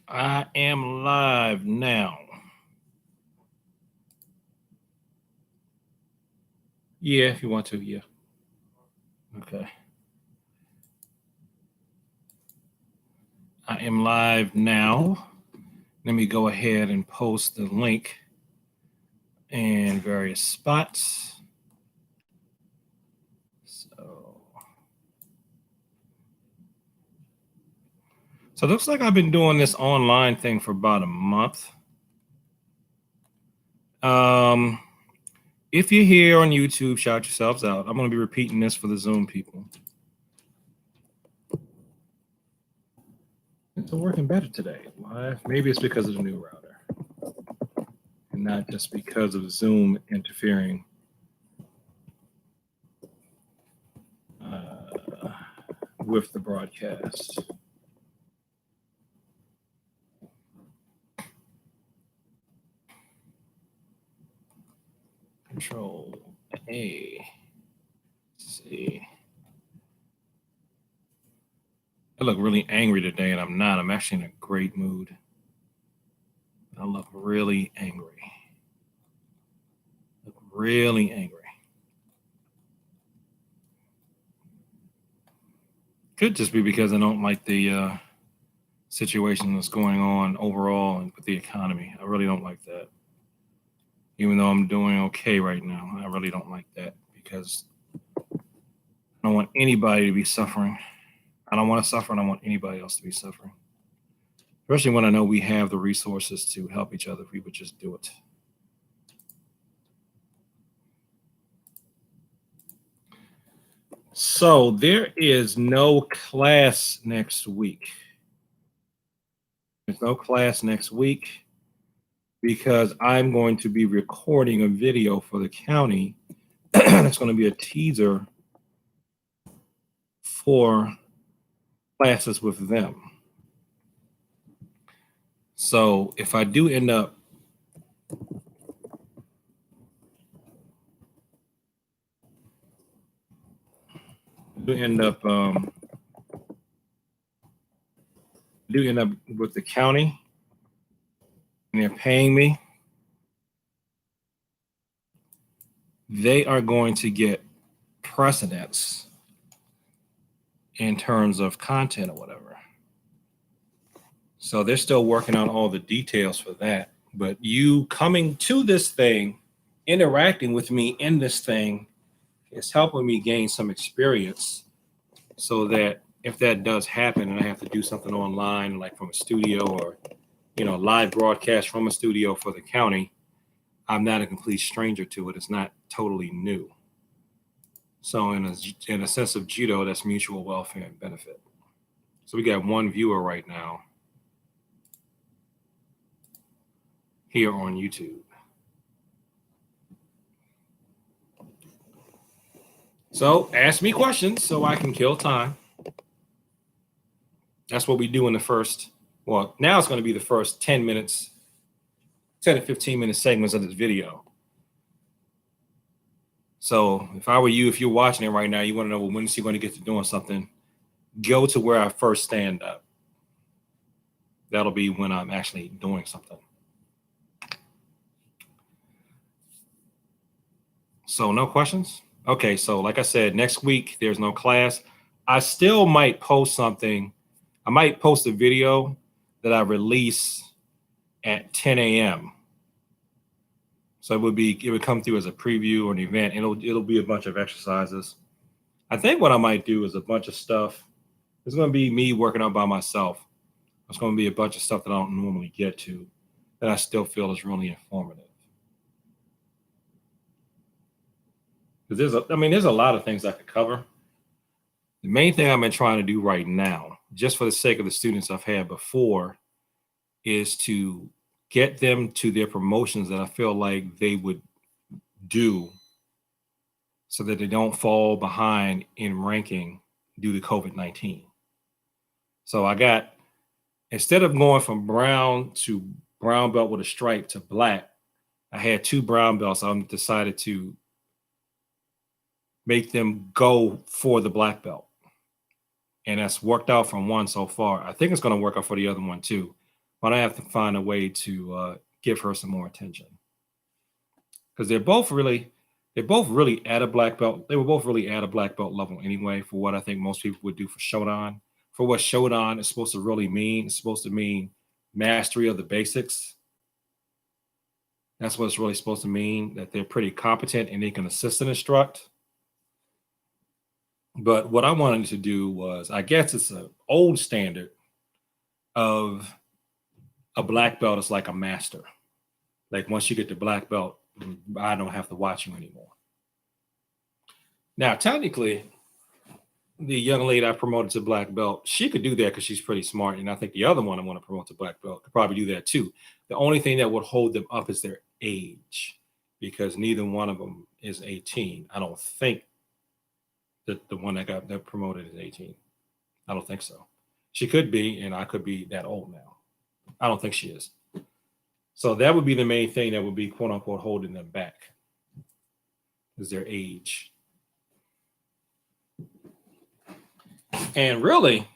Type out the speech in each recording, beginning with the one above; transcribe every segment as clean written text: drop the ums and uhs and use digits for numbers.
I am live now. Yeah, if you want to, yeah. Okay. I am live now. Let me go ahead and post the link in various spots. So, so it looks like I've been doing this online thing for about a month. Um, if you're here on YouTube, shout yourselves out. I'm going to be repeating this for the Zoom people. It's working better today. Live. Maybe it's because of the new router, and not just because of Zoom interfering. With the broadcast. Control A. Let's see. I look really angry today, and I'm not. I'm actually in a great mood. I look really angry. Look really angry. Could just be because I don't like the situation that's going on overall and with the economy. I really don't like that. Even though I'm doing okay right now, I really don't like that because I don't want anybody to be suffering. I don't want to suffer, and I don't want anybody else to be suffering. Especially when I know we have the resources to help each other if we would just do it. So there is no class next week. There's no class next week because I'm going to be recording a video for the county. That's going to be a teaser for classes with them. So if I do end up do end up with the county and they're paying me, they are going to get precedence in terms of content or whatever. So they're still working on all the details for that. But you coming to this thing, interacting with me in this thing, is helping me gain some experience so that if that does happen and I have to do something online, like from a studio or, live broadcast from a studio for the county, I'm not a complete stranger to it. It's not totally new. So in a sense of judo, that's mutual welfare and benefit. So we got one viewer right now here on YouTube. So ask me questions so I can kill time. That's what we do in the first, well, now it's going to be the first 10 minutes, 10 to 15 minute segments of this video. So if I were you, if you're watching it right now, you want to know, well, when is he going to get to doing something? Go to where I first stand up. That'll be when I'm actually doing something. So no questions? Okay, so like I said, next week there's no class. I still might post something. I might post a video that I release at 10 a.m. So it would come through as a preview or an event. It'll be a bunch of exercises. I think what I might do is a bunch of stuff. It's going to be me working out by myself. It's going to be a bunch of stuff that I don't normally get to that I still feel is really informative. Because there's a lot of things I could cover. The main thing I've been trying to do right now, just for the sake of the students I've had before, is to get them to their promotions that I feel like they would do so that they don't fall behind in ranking due to COVID-19. So instead of going from brown to brown belt with a stripe to black, I had 2 brown belts. I decided to make them go for the black belt. And that's worked out from one so far. I think it's going to work out for the other one too. but I have to find a way to give her some more attention because they're both really at a black belt. They were both really at a black belt level anyway for what I think most people would do for Shodan. For what Shodan is supposed to really mean, it's supposed to mean mastery of the basics. That's what it's really supposed to mean, that they're pretty competent and they can assist and instruct. But what I wanted to do was, I guess it's an old standard of a black belt is like a master. Like once you get the black belt, I don't have to watch you anymore. Now, technically, the young lady I promoted to black belt, she could do that because she's pretty smart. And I think the other one I want to promote to black belt could probably do that too. The only thing that would hold them up is their age because neither one of them is 18. I don't think that the one that got that promoted is 18. I don't think so. She could be, and I could be that old now. I don't think she is. So that would be the main thing that would be quote unquote holding them back is their age. And really,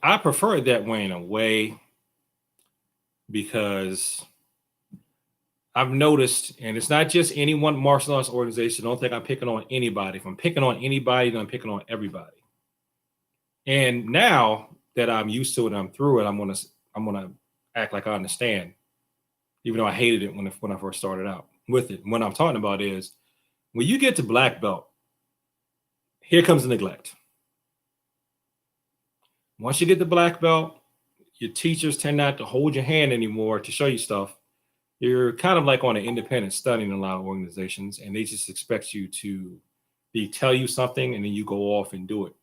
I prefer it that way in a way because I've noticed, and it's not just any one martial arts organization. Don't think I'm picking on anybody. If I'm picking on anybody, then I'm picking on everybody. And now that I'm used to it, I'm through it. I'm gonna act like I understand, even though I hated it when I first started out with it. What I'm talking about is when you get to black belt, here comes the neglect. Once you get the black belt, your teachers tend not to hold your hand anymore to show you stuff. You're kind of like on an independent study in a lot of organizations, and they just expect you to tell you something and then you go off and do it.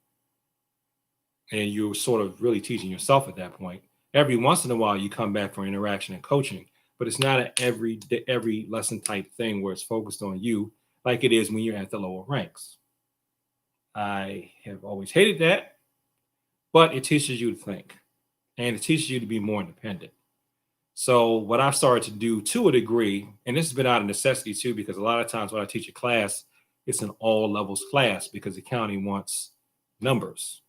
And you're sort of really teaching yourself at that point. Every once in a while, you come back for interaction and coaching, but it's not an every lesson type thing where it's focused on you like it is when you're at the lower ranks. I have always hated that, but it teaches you to think and it teaches you to be more independent. So what I've started to do to a degree, and this has been out of necessity too, because a lot of times when I teach a class, it's an all levels class because the county wants numbers.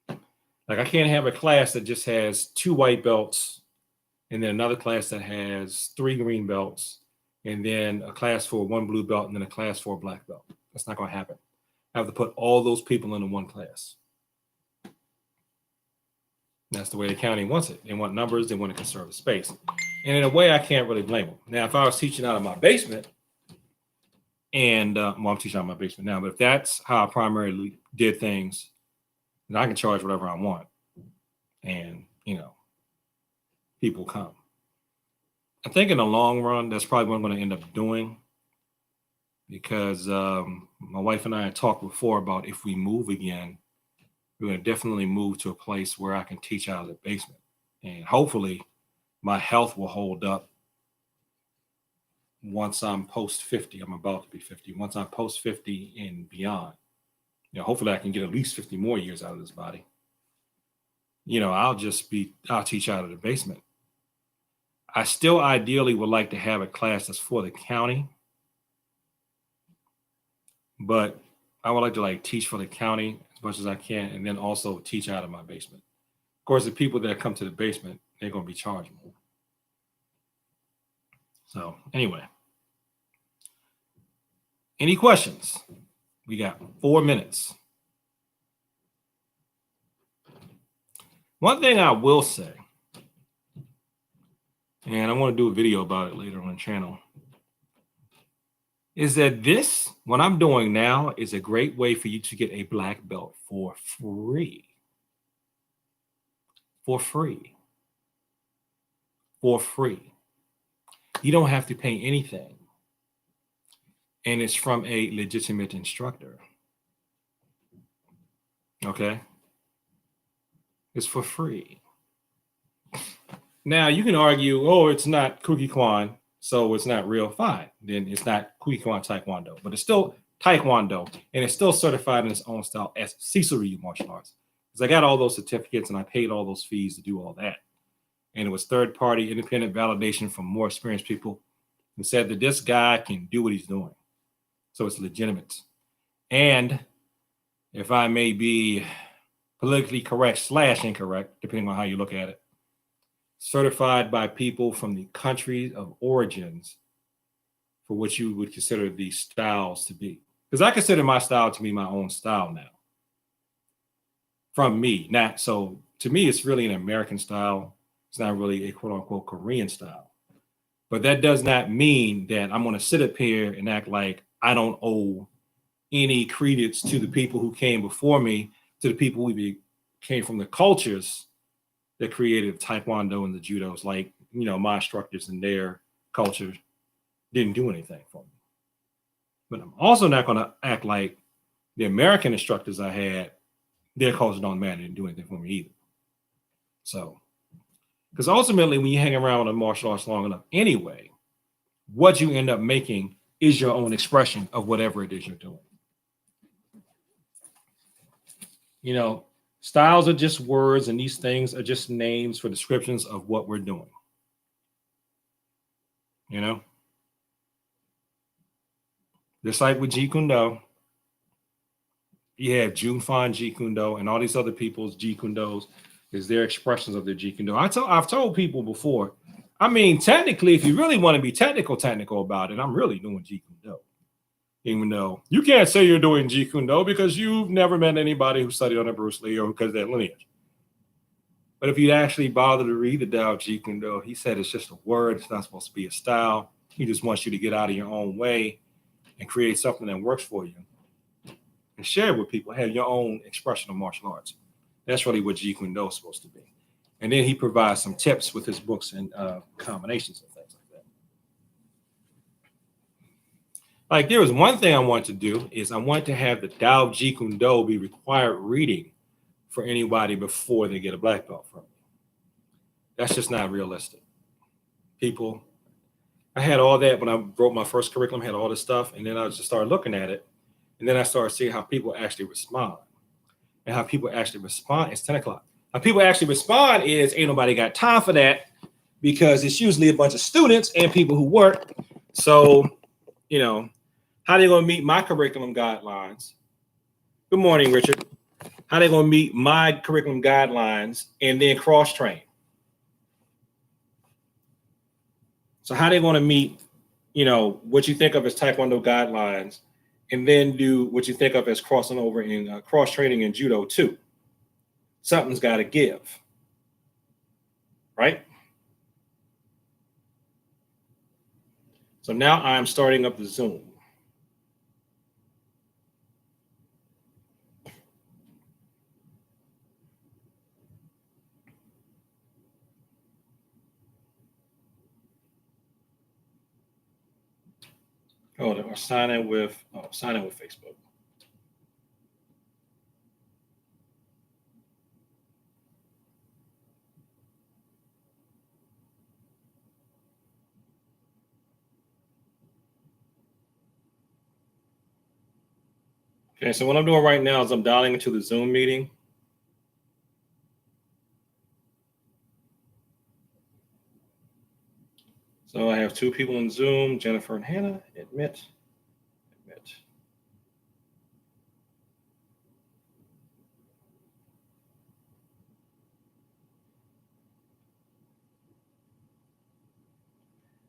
Like I can't have a class that just has 2 white belts and then another class that has 3 green belts and then a class for 1 blue belt and then a class for a black belt. That's not going to happen. I have to put all those people into one class. That's the way the county wants it. They want numbers. They want to conserve the space. And in a way, I can't really blame them. Now, if I was teaching out of my basement, and I'm teaching out of my basement now, but if that's how I primarily did things, then I can charge whatever I want. And, people come. I think in the long run, that's probably what I'm going to end up doing because my wife and I had talked before about if we move again, we're going to definitely move to a place where I can teach out of the basement. And hopefully my health will hold up once I'm post 50. I'm about to be 50. Once I'm post 50 and beyond, hopefully I can get at least 50 more years out of this body. I'll teach out of the basement. I still ideally would like to have a class that's for the county, but I would like to teach for the county as much as I can, and then also teach out of my basement. Of course, the people that come to the basement, they're going to be chargeable. So anyway, any questions? We got 4 minutes. One thing I will say, and I want to do a video about it later on the channel, is that what I'm doing now is a great way for you to get a black belt for free. For free. For free. You don't have to pay anything. And it's from a legitimate instructor. Okay? It's for free. Now, you can argue, it's not Kuki Kwan, so it's not real. Fine. Then it's not Kuki Kwan Taekwondo, but it's still Taekwondo, and it's still certified in its own style as Cecil Ryu Martial Arts. Because I got all those certificates and I paid all those fees to do all that. And it was third-party independent validation from more experienced people who said that this guy can do what he's doing. So it's legitimate. And if I may be politically correct / incorrect, depending on how you look at it, certified by people from the countries of origins for what you would consider these styles to be. Because I consider my style to be my own style now. From me, not so to me, it's really an American style. It's not really a quote unquote Korean style. But that does not mean that I'm going to sit up here and act like I don't owe any credence to the people who came before me, to the people who came from the cultures that created Taekwondo and the judos. Like, you know, my instructors and their culture didn't do anything for me. But I'm also not going to act like the American instructors I had, their culture don't matter, didn't do anything for me either. So, because ultimately, when you hang around with a martial arts long enough anyway, what you end up making is your own expression of whatever it is you're doing. You know, styles are just words, and these things are just names for descriptions of what we're doing. You know? Just like with Jeet Kune Do, you have Jun Fan Jeet Kune Do and all these other people's Jeet Kune Dos is their expressions of their Jeet Kune Do. I've told people before, I mean, technically, if you really want to be technical about it, I'm really doing Jeet Kune Do. Even though you can't say you're doing Jeet Kune Do because you've never met anybody who studied under Bruce Lee or because of that lineage. But if you actually bother to read the Tao of Jeet Kune Do, he said it's just a word. It's not supposed to be a style. He just wants you to get out of your own way and create something that works for you and share it with people. Have your own expression of martial arts. That's really what Jeet Kune Do is supposed to be. And then he provides some tips with his books and combinations and things like that. Like there was one thing I want to do is I want to have the Tao of Jeet Kune Do be required reading for anybody before they get a black belt from me. That's just not realistic. People, I had all that when I wrote my first curriculum, had all this stuff, and then I just started looking at it, and then I started seeing how people actually respond. And how people actually respond, it's 10 o'clock. How people actually respond is ain't nobody got time for that because it's usually a bunch of students and people who work. So, you know, how they going to meet my curriculum guidelines? Good morning, Richard. How they going to meet my curriculum guidelines and then cross-train? So how they going to meet, you know, what you think of as Taekwondo guidelines and then do what you think of as crossing over in cross-training in Judo too? Something's got to give, right? So now I'm starting up the Zoom. Oh, or sign in with Facebook. Okay, so what I'm doing right now is I'm dialing into the Zoom meeting. So I have two people in Zoom, Jennifer and Hannah. Admit.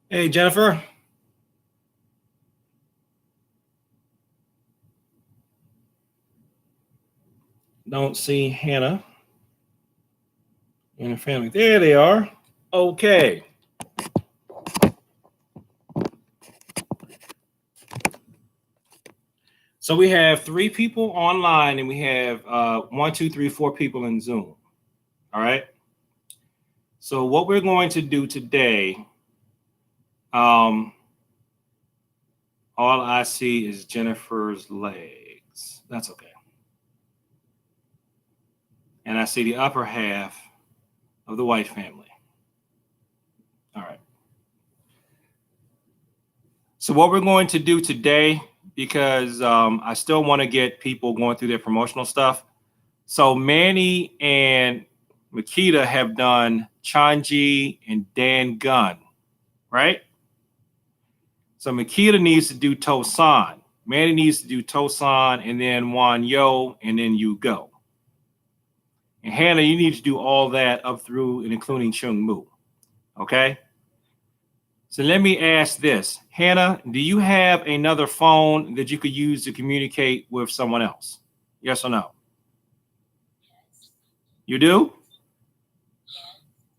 Hey, Jennifer. Don't see Hannah and her family. There they are. Okay. So we have 3 people online and we have 1, 2, 3, 4 people in Zoom. All right. So what we're going to do today, all I see is Jennifer's legs. That's okay. And I see the upper half of the White family. All right. So what we're going to do today, because I still want to get people going through their promotional stuff. So Manny and Makita have done Chanji and Dan Gun, right? So Makita needs to do Tosan. Manny needs to do Tosan and then Wan Yo and then you go. And Hannah, you need to do all that up through and including Chung Mu. Okay? So let me ask this. Hannah, do you have another phone that you could use to communicate with someone else? Yes or no? You do?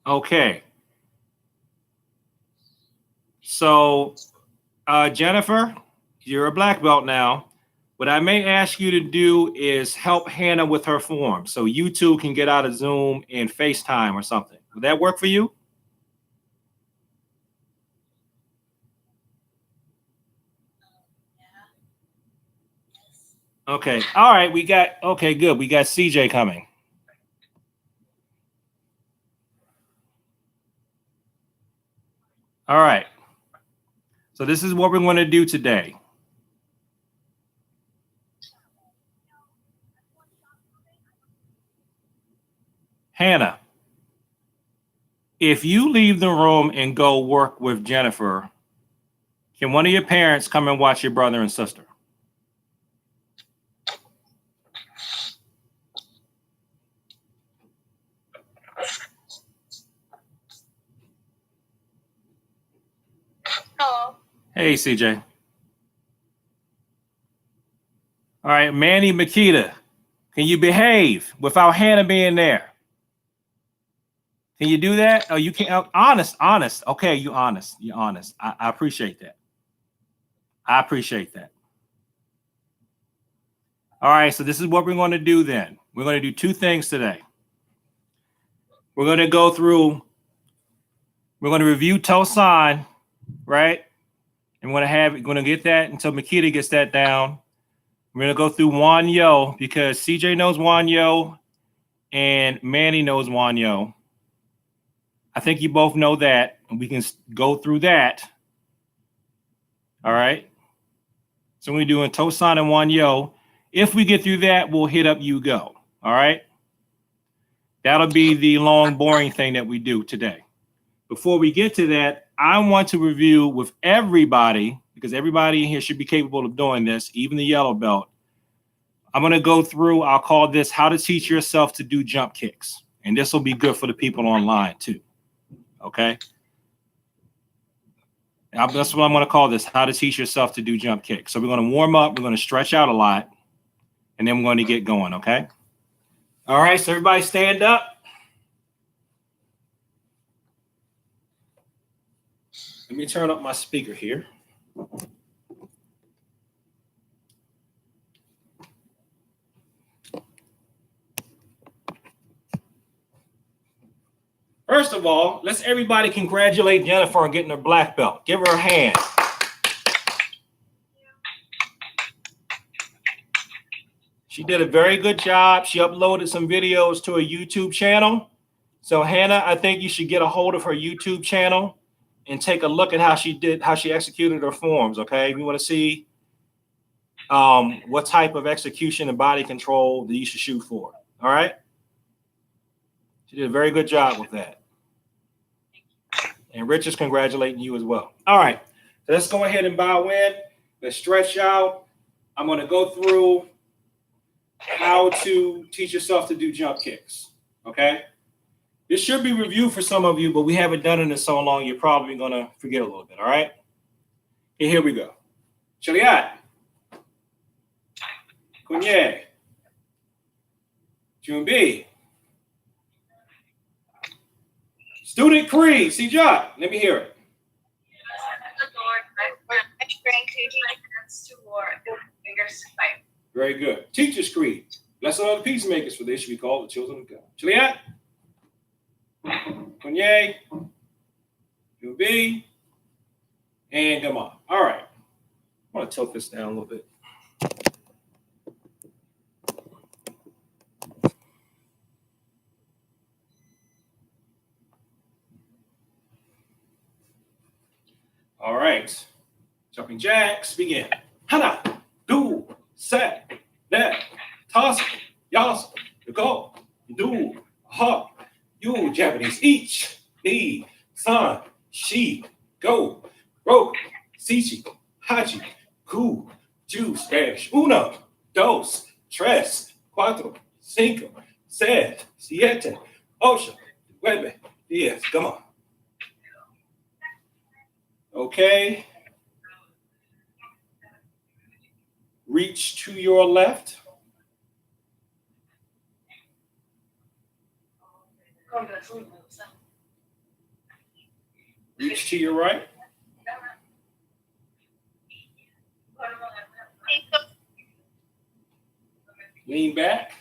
Okay. So, Jennifer, you're a black belt now. What I may ask you to do is help Hannah with her form so you two can get out of Zoom and FaceTime or something. Would that work for you? Okay. All right. Okay, good. We got CJ coming. All right. So this is what we're going to do today. Hannah, if you leave the room and go work with Jennifer, can one of your parents come and watch your brother and sister? Hello. Hey, CJ. All right, Manny Makita, can you behave without Hannah being there? Can you do that? Oh, you can't. Honest. Okay, you honest. You're honest. I appreciate that. I appreciate that. All right, so this is what we're going to do then. We're going to do two things today. We're going to go through, we're going to review Tosan, right? And we're going to get that until Makita gets that down. We're going to go through Wan Yo because CJ knows Wan Yo and Manny knows Wan Yo. I think you both know that, and we can go through that. All right. So we're doing Tosan and Wan Yo. If we get through that, we'll hit up You Go. All right. That'll be the long, boring thing that we do today. Before we get to that, I want to review with everybody, because everybody in here should be capable of doing this, even the yellow belt. I'm going to go through, I'll call this How to Teach Yourself to Do Jump Kicks. And this will be good for the people online too. Okay. That's what I'm going to call this, How to Teach Yourself to Do Jump Kicks. So we're going to warm up, we're going to stretch out a lot, and then we're going to get going, okay? All right, so everybody stand up. Let me turn up my speaker here. First of all, let's everybody congratulate Jennifer on getting her black belt. Give her a hand. She did a very good job. She uploaded some videos to a YouTube channel. So Hannah, I think you should get a hold of her YouTube channel and take a look at how she executed her forms, okay? We want to see what type of execution and body control that you should shoot for, all right? She did a very good job with that. And Rich is congratulating you as well. All right, so let's go ahead and bow in. Let's stretch out. I'm going to go through how to teach yourself to do jump kicks, okay? This should be reviewed for some of you, but we haven't done it in so long, you're probably going to forget a little bit, all right? Okay, here we go. Chaliat. Kunye. Junbi. Student Creed. Sijat. Let me hear it. Very good. Teacher's Creed. Blessed are the peacemakers, for they should be called the children of God. Chaliat. Kunye. Junbi. And come on. All right. I want to tilt this down a little bit. All right. Jumping jacks, begin. Hana, do, set, net, toss, yas, go, do, ha, you, Japanese, each, ni, san, she, go, ro, sichi, hachi, ku, ju, Spanish, uno, dos, tres, cuatro, cinco, 7, 7, 8, 9, 10. Come on. Okay. Reach to your left. Reach to your right. Lean back.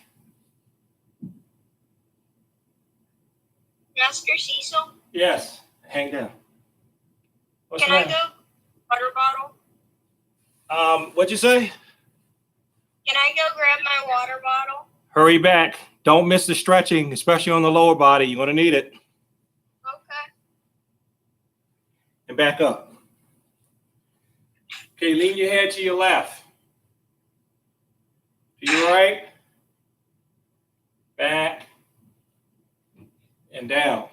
Master Cecil? Yes. Hang down. What's Can I go water bottle? What'd you say? Can I go grab my water bottle? Hurry back. Don't miss the stretching, especially on the lower body. You're going to need it. Okay. And back up. Okay, lean your head to your left. To your right. Back. And down.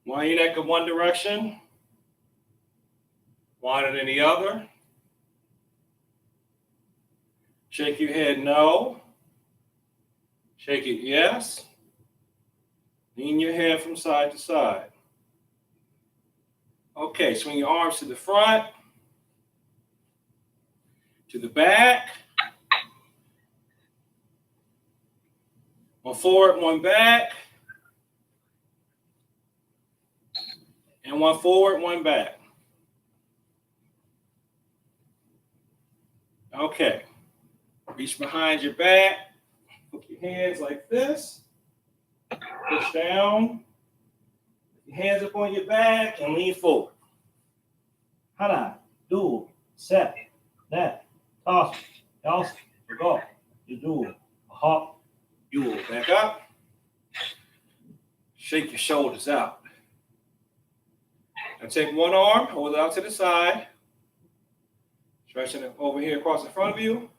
Widen your neck in one direction. Widen in the other. Shake your head no. Shake it yes. Lean your head from side to side. Okay, swing your arms to the front, to the back. One forward, one back. And one forward, one back. Okay. Reach behind your back. Put your hands like this. Push down. Put your hands up on your back and lean forward. Hana, do, set, net, toss, toss, go, you do, hop, you will back up. Shake your shoulders out. Now take one arm, hold it out to the side. Stretching it over here across in front of you.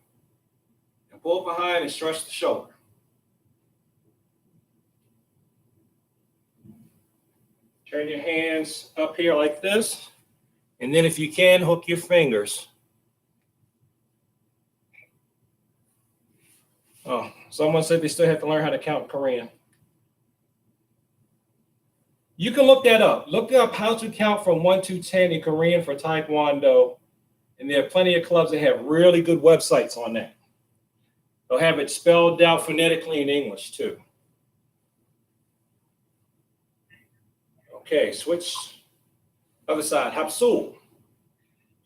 And pull behind and stretch the shoulder. Turn your hands up here like this. And then if you can, hook your fingers. Oh, someone said they still have to learn how to count in Korean. You can look that up. Look up how to count from 1 to 10 in Korean for Taekwondo. And there are plenty of clubs that have really good websites on that. They'll have it spelled out phonetically in English too. Okay, switch. Other side. Hapsul.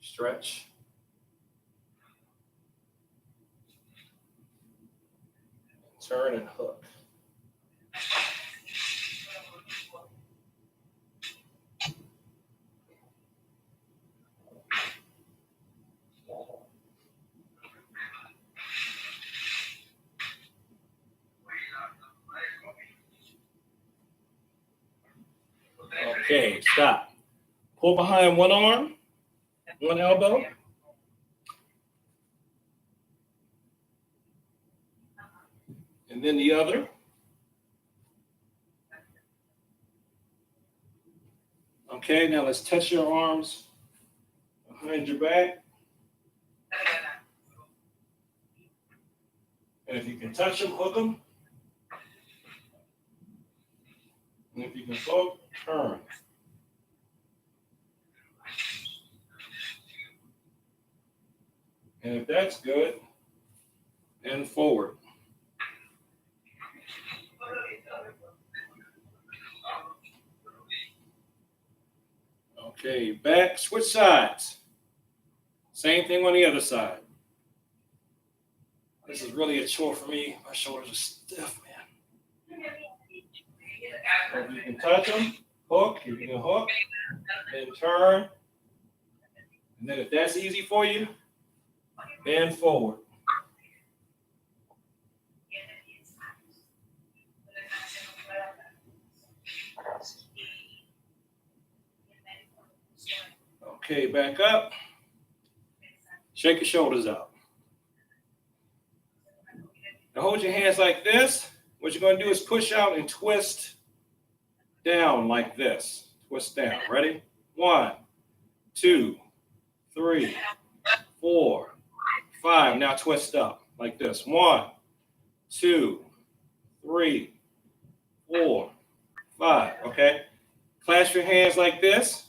Stretch. Turn and hook. Okay, stop. Pull behind one arm, one elbow. And then the other. Okay, now let's touch your arms behind your back. And if you can touch them, hook them. And if you can hook, turn. And if that's good, bend forward. Okay, back, switch sides. Same thing on the other side. This is really a chore for me. My shoulders are stiff, man. So if you can touch them, hook, you can hook, then turn. And then if that's easy for you, bend forward. Okay, back up. Shake your shoulders out. Now hold your hands like this. What you're going to do is push out and twist down like this. Twist down. Ready? 1, 2, 3, 4, 5. Now twist up like this. 1, 2, 3, 4, 5. Okay. Clasp your hands like this.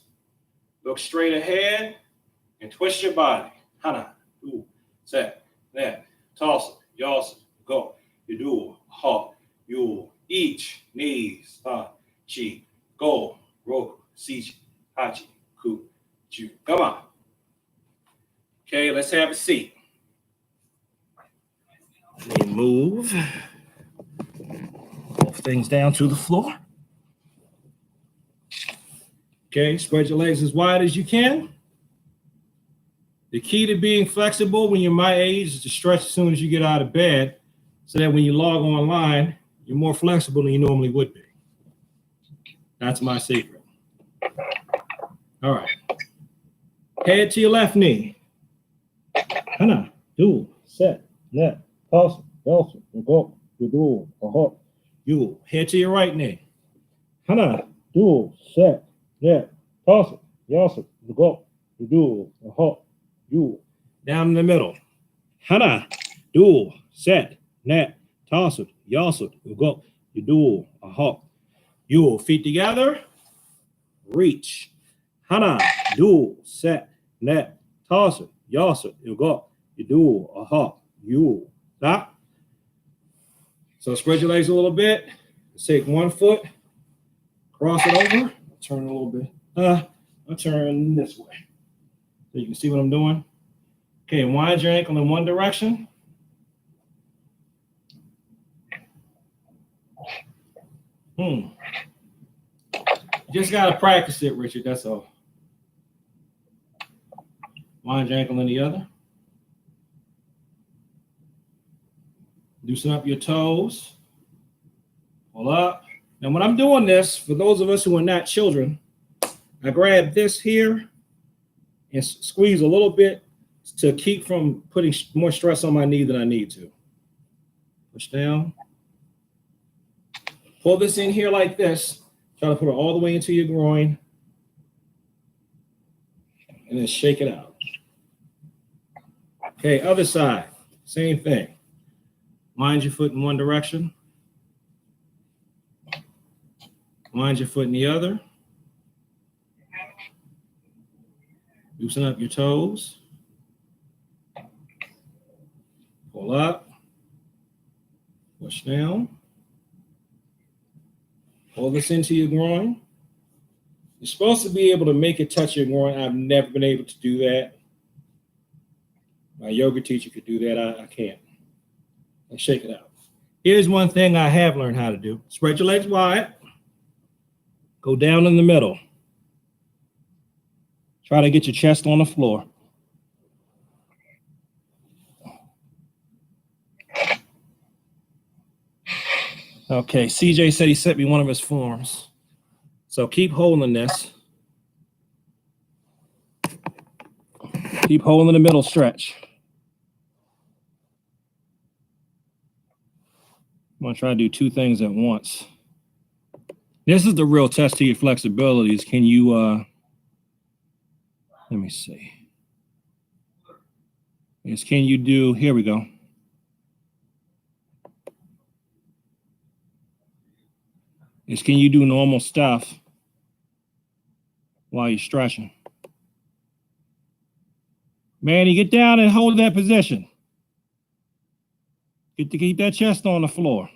Look straight ahead and twist your body. Hana, do, set, net, toss it, yos, go. You do, hop, you, each, knees, chi, go, roku, sichi, hachi, ku, ju. Come on. Okay, let's have a seat. Let me move both things down to the floor. Okay, spread your legs as wide as you can. The key to being flexible when you're my age is to stretch as soon as you get out of bed so that when you log online, you're more flexible than you normally would be. That's my secret. All right. Head to your left knee. Hana, do, set, net, toss, yelso, go, do, hop, you. Head to your right knee. Hana, do, set, net, toss, yelso, go, do, hop, you. Down in the middle. Hana, do, set, net, toss, yelso, go, do, hop, you. Feet together. Reach. Hana, do, set, net, toss, yelso, go. You do a hop, you stop. So spread your legs a little bit. Let's take one foot, cross it over, turn a little bit. I'll turn this way. So you can see what I'm doing. Okay, wind your ankle in one direction. You just gotta practice it, Richard, that's all. Wind your ankle in the other. Loosen up your toes. Pull up. Now, when I'm doing this, for those of us who are not children, I grab this here and squeeze a little bit to keep from putting more stress on my knee than I need to. Push down. Pull this in here like this. Try to put it all the way into your groin. And then shake it out. Okay, other side. Same thing. Wind your foot in one direction. Wind your foot in the other. Loosen up your toes. Pull up. Push down. Pull this into your groin. You're supposed to be able to make it touch your groin. I've never been able to do that. My yoga teacher could do that. I can't. And shake it out. Here's one thing I have learned how to do. Spread your legs wide. Go down in the middle. Try to get your chest on the floor. Okay, CJ said he sent me one of his forms. So keep holding this. Keep holding the middle stretch. I'm going to try to do two things at once. This is the real test to your flexibility is can you, let me see. Is can you do, here we go. Is can you do normal stuff while you're stretching? Manny, get down and hold that position. Get to keep that chest on the floor.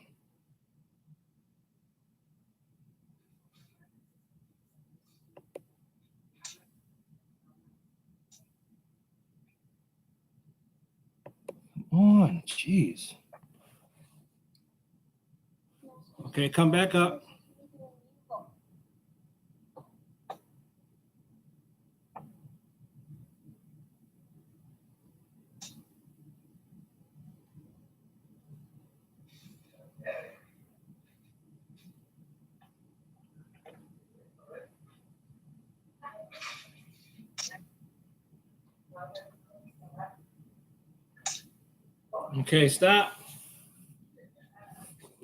Come on, jeez. Okay, come back up. Okay, stop.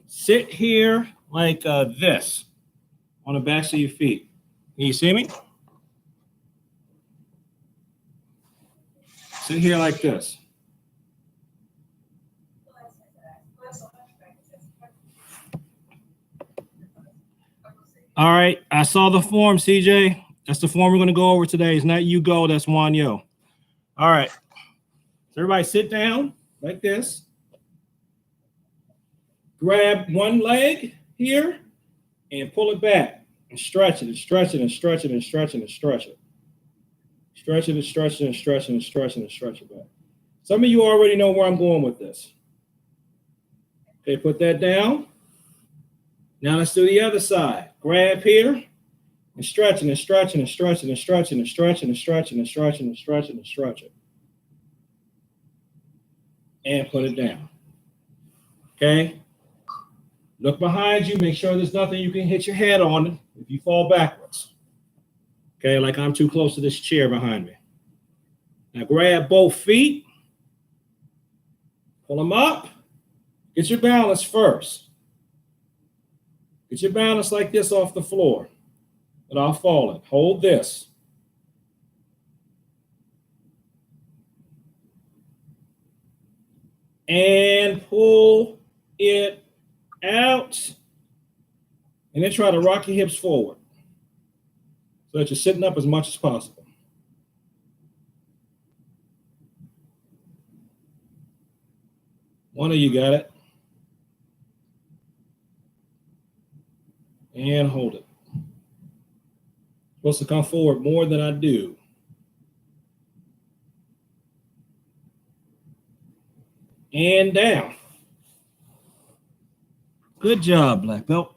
Sit here like this on the backs of your feet. Can you see me? Sit here like this. All right, I saw the form, CJ. That's the form we're going to go over today. It's not you go, that's Juan Yo. All right, so everybody sit down like this. Grab one leg here and pull it back and stretch it and stretch it and stretch it and stretch it and stretch it. Stretch it and stretch it and stretch it and stretch it and stretch it back. Some of you already know where I'm going with this. Okay, put that down. Now let's do the other side. Grab here and stretching and stretching and stretching and stretching and stretching and stretching and stretching and stretching and stretching. And put it down. Okay? Look behind you. Make sure there's nothing you can hit your head on if you fall backwards. Okay, like I'm too close to this chair behind me. Now grab both feet. Pull them up. Get your balance first. Get your balance like this off the floor without falling. Hold this. And pull it out. And then try to rock your hips forward so that you're sitting up as much as possible. One of you got it. And hold it. Supposed to come forward more than I do. And down. Good job, black belt.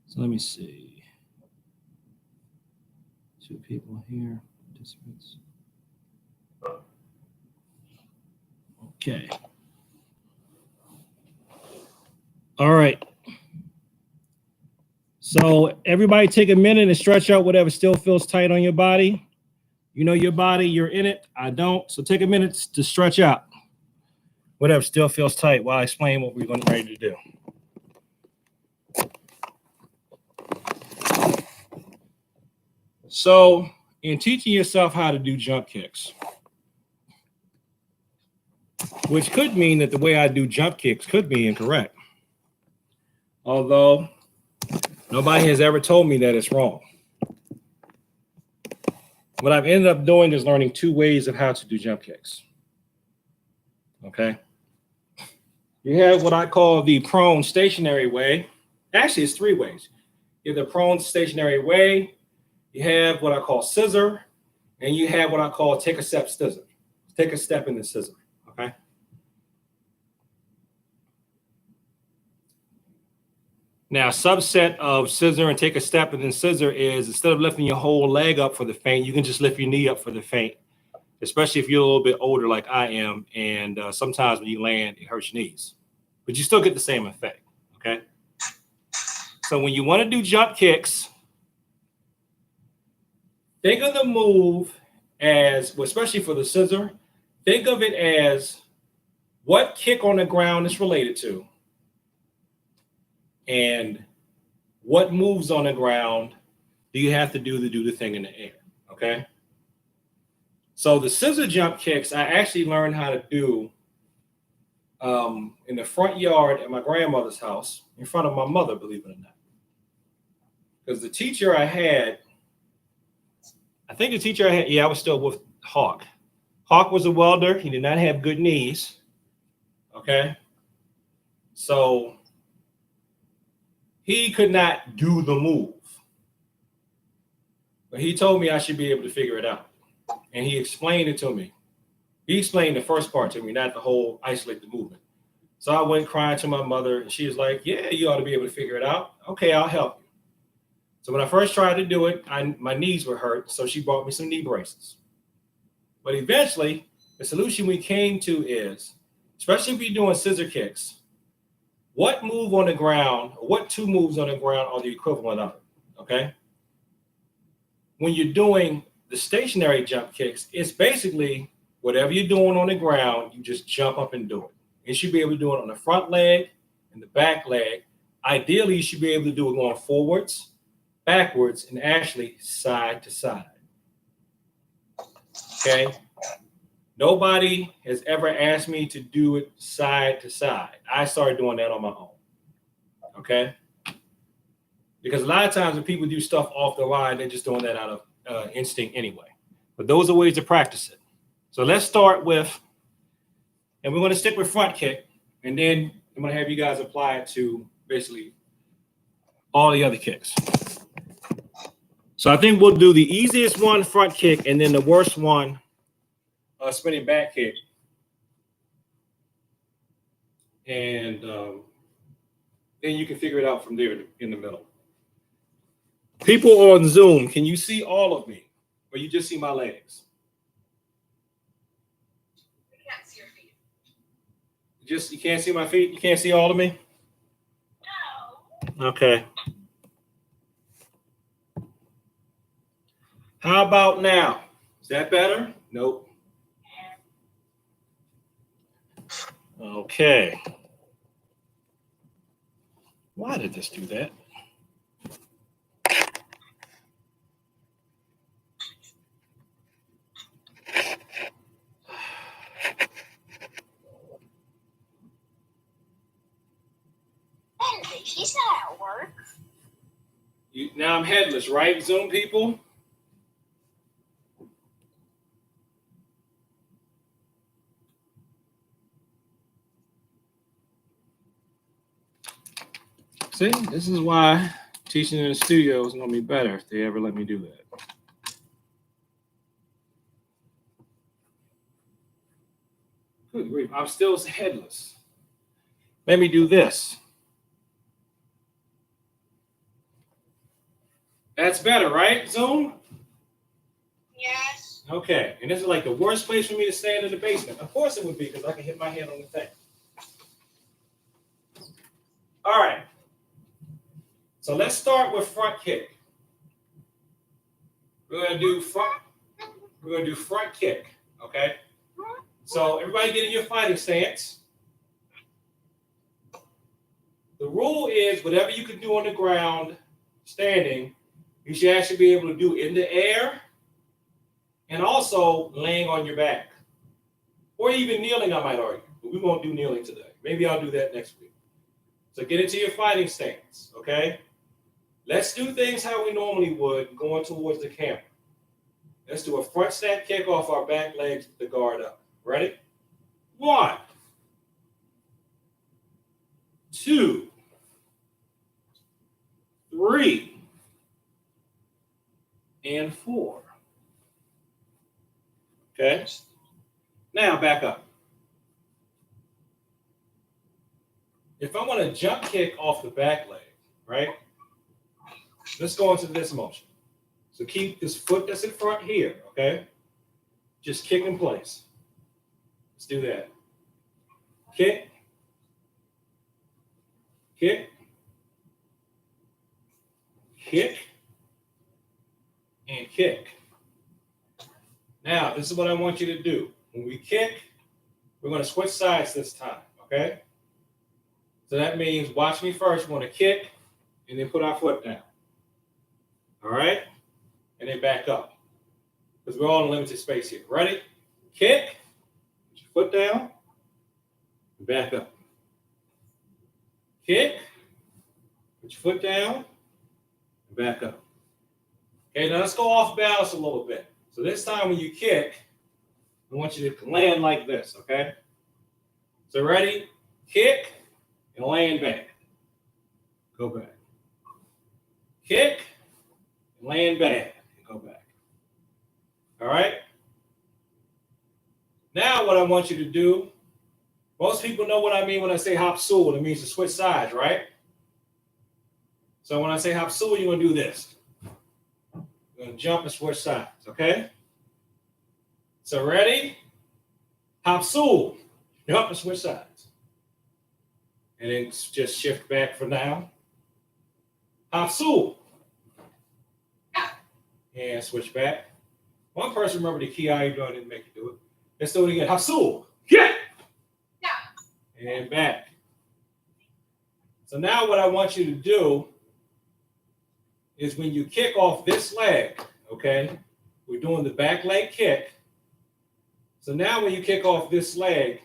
So let me see. 2 people here, participants. Okay. All right. So everybody take a minute and stretch out whatever still feels tight on your body. You know your body, you're in it. I don't. So take a minute to stretch out whatever still feels tight while I explain what we're going to ready to do. So in teaching yourself how to do jump kicks, which could mean that the way I do jump kicks could be incorrect. Although nobody has ever told me that it's wrong. What I've ended up doing is learning 2 ways of how to do jump kicks. Okay. You have what I call the prone stationary way. Actually, it's 3 ways. You have the prone stationary way, you have what I call scissor, and you have what I call take a step scissor. Take a step in the scissor. Okay. Now, subset of scissor and take a step and then scissor is instead of lifting your whole leg up for the feint, you can just lift your knee up for the feint, especially if you're a little bit older like I am. And sometimes when you land, it hurts your knees, but you still get the same effect. Okay. So when you want to do jump kicks, think of the move as, well, especially for the scissor, think of it as what kick on the ground is related to. And what moves on the ground do you have to do the thing in the air? Okay. So the scissor jump kicks, I actually learned how to do in the front yard at my grandmother's house, in front of my mother, believe it or not. Because the teacher I had, I was still with Hawk. Hawk was a welder. He did not have good knees. Okay. So he could not do the move. But he told me I should be able to figure it out. And he explained it to me. He explained the first part to me, not the whole isolate the movement. So I went crying to my mother, and she was like, yeah, you ought to be able to figure it out. Okay, I'll help you. So when I first tried to do it, my knees were hurt, so she bought me some knee braces. But eventually, the solution we came to is, especially if you're doing scissor kicks, what move on the ground, or what 2 moves on the ground are the equivalent of it, okay? When you're doing the stationary jump kicks, it's basically whatever you're doing on the ground, you just jump up and do it. You should be able to do it on the front leg and the back leg. Ideally, you should be able to do it going forwards, backwards, and actually side to side. Okay? Nobody has ever asked me to do it side to side. I started doing that on my own. Okay? Because a lot of times when people do stuff off the line, they're just doing that out of instinct anyway. But those are ways to practice it. So let's start with, and we're going to stick with front kick, and then I'm going to have you guys apply it to basically all the other kicks. So I think we'll do the easiest one, front kick, and then the worst one, spinning back kick. And then you can figure it out from there in the middle. People on Zoom, can you see all of me? Or you just see my legs? I can't see your feet. You can't see my feet? You can't see all of me? No. Okay. How about now? Is that better? Nope. Okay. Why did this do that? He's not at work. Now I'm headless, right, Zoom people? See, this is why teaching in the studio is going to be better if they ever let me do that. Good grief, I'm still headless. Let me do this. That's better, right, Zoom? Yes. Okay, and this is like the worst place for me to stand in the basement. Of course it would be, because I can hit my head on the thing. All right. So let's start with front kick. We're gonna do front kick, okay? So everybody get in your fighting stance. The rule is whatever you can do on the ground, standing, you should actually be able to do in the air and also laying on your back. Or even kneeling, I might argue. But we won't do kneeling today. Maybe I'll do that next week. So get into your fighting stance, okay? Let's do things how we normally would going towards the camera. Let's do a front snap kick off our back legs with the guard up. Ready? 1, 2, 3, and 4. Okay? Now back up. If I want to jump kick off the back leg, right? Let's go into this motion. So keep this foot that's in front here, okay? Just kick in place. Let's do that. Kick. Kick. Kick. And kick. Now, this is what I want you to do. When we kick, we're going to switch sides this time, okay? So that means watch me first. We're going to kick and then put our foot down. All right? And then back up. Because we're all in limited space here. Ready? Kick. Put your foot down. And back up. Kick. Put your foot down. And back up. Okay, now let's go off balance a little bit. So this time when you kick, I want you to land like this, okay? So ready? Kick and land back. Go back. Kick. Land back and go back. All right? Now what I want you to do, most people know what I mean when I say hop sul. It means to switch sides, right? So when I say hop sul, you're going to do this. You're going to jump and switch sides, okay? So ready? Hop sul. Jump and switch sides. And then just shift back for now. Hop sul. And switch back. One person remember the key I didn't make you do it. Let's do it again. Hop sul. Yeah. And back. So now what I want you to do is when you kick off this leg, okay? We're doing the back leg kick. So now when you kick off this leg,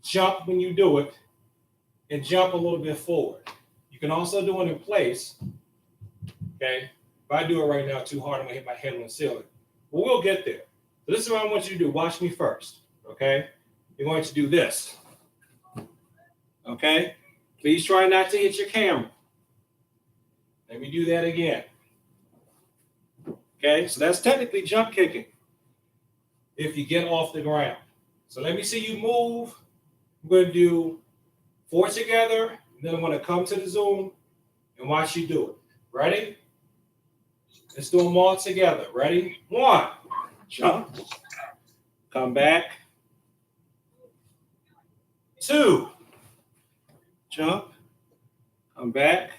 jump when you do it and jump a little bit forward. You can also do it in place. Okay. If I do it right now too hard, I'm gonna hit my head on the ceiling. But we'll get there. So this is what I want you to do. Watch me first. Okay. You're going to do this. Okay. Please try not to hit your camera. Let me do that again. Okay. So that's technically jump kicking if you get off the ground. So let me see you move. I'm going to do 4 together. Then I'm going to come to the Zoom and watch you do it. Ready? Let's do them all together. Ready? 1, jump, come back. 2, jump, come back.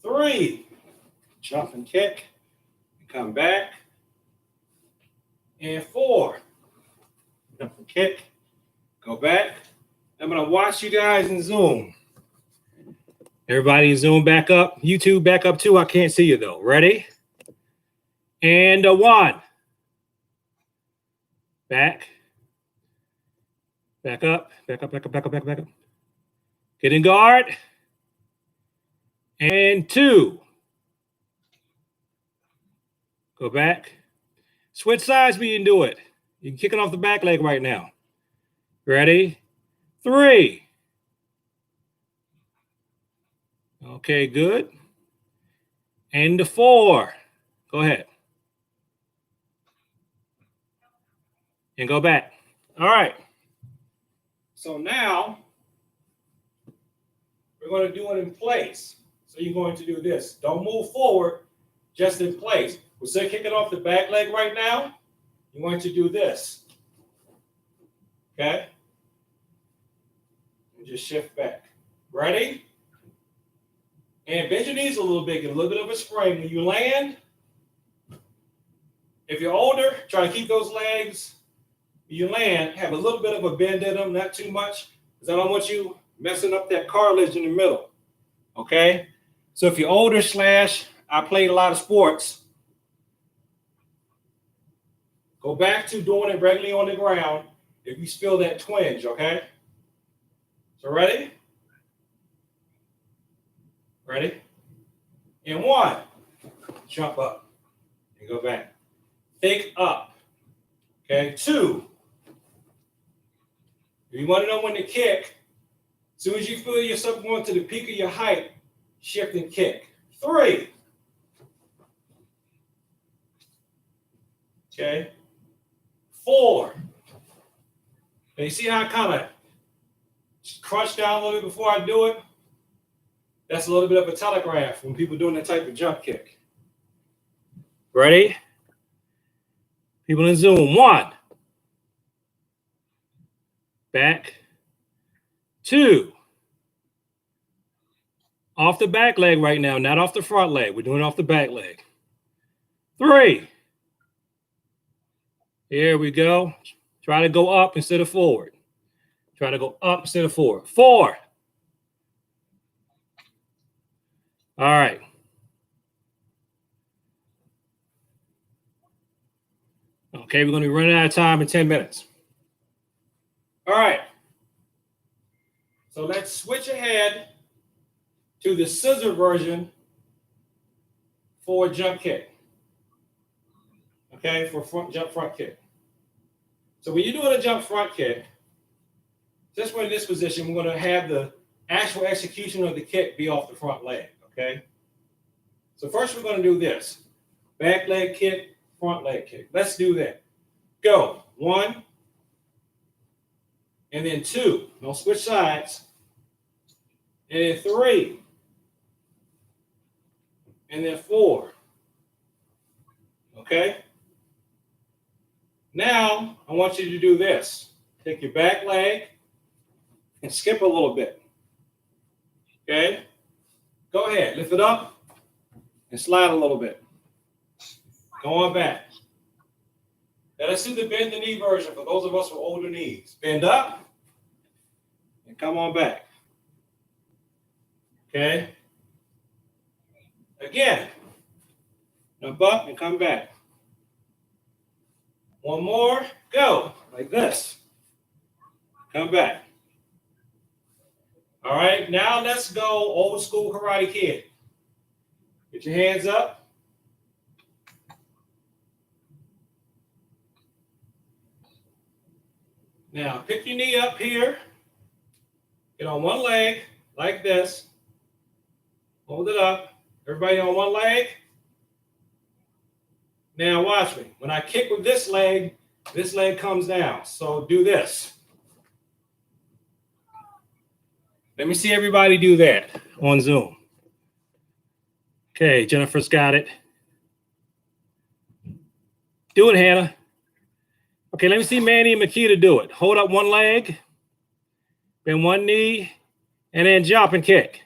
3, jump and kick, come back. And 4, jump and kick, go back. I'm going to watch you guys in Zoom. Everybody in Zoom back up. YouTube back up too. I can't see you though. Ready? And 1. Back. Back up. Back up, back up, back up, back up, back up. Get in guard. And 2. Go back. Switch sides when you can do it. You're kicking off the back leg right now. Ready? 3. Okay, good. And 4. Go ahead. And go back. All right. So now we're going to do it in place. So you're going to do this. Don't move forward, just in place. We're still kicking off the back leg right now. You're going to do this. Okay? And just shift back. Ready? And bend your knees a little bit, get a little bit of a spring. When you land, if you're older, try to keep those legs, when you land, have a little bit of a bend in them, not too much, because I don't want you messing up that cartilage in the middle. Okay? So if you're older / I played a lot of sports, go back to doing it regularly on the ground if you feel that twinge, okay? So ready? Ready? And 1, jump up and go back. Think up. Okay, 2. If you want to know when to kick, as soon as you feel yourself going to the peak of your height, shift and kick. 3. Okay. 4. Now you see how I kind of crunch down a little bit before I do it? That's a little bit of a telegraph when people doing that type of jump kick. Ready? People in Zoom. 1. Back. 2. Off the back leg right now, not off the front leg. We're doing it off the back leg. 3. Here we go. Try to go up instead of forward. Try to go up instead of forward. 4. All right. Okay, we're going to be running out of time in 10 minutes. All right. So let's switch ahead to the scissor version for jump kick. Okay, for front kick. So when you're doing a jump front kick, just in this position, we're going to have the actual execution of the kick be off the front leg. Okay. So first we're going to do this. Back leg kick, front leg kick. Let's do that. Go. 1. And then 2. Don't switch sides. And then 3. And then 4. Okay. Now I want you to do this. Take your back leg and skip a little bit. Okay. Go ahead. Lift it up. And slide a little bit. Go on back. Now let's do the bend the knee version for those of us with older knees. Bend up and come on back. Okay. Again. Jump up and come back. 1 more. Go. Like this. Come back. All right, now let's go old school Karate Kid. Get your hands up. Now pick your knee up here. Get on one leg like this. Hold it up. Everybody on one leg. Now watch me. When I kick with this leg comes down. So do this. Let me see everybody do that on Zoom. Okay, Jennifer's got it. Do it, Hannah. Okay, let me see Manny and Makita do it. Hold up one leg, bend one knee, and then jump and kick.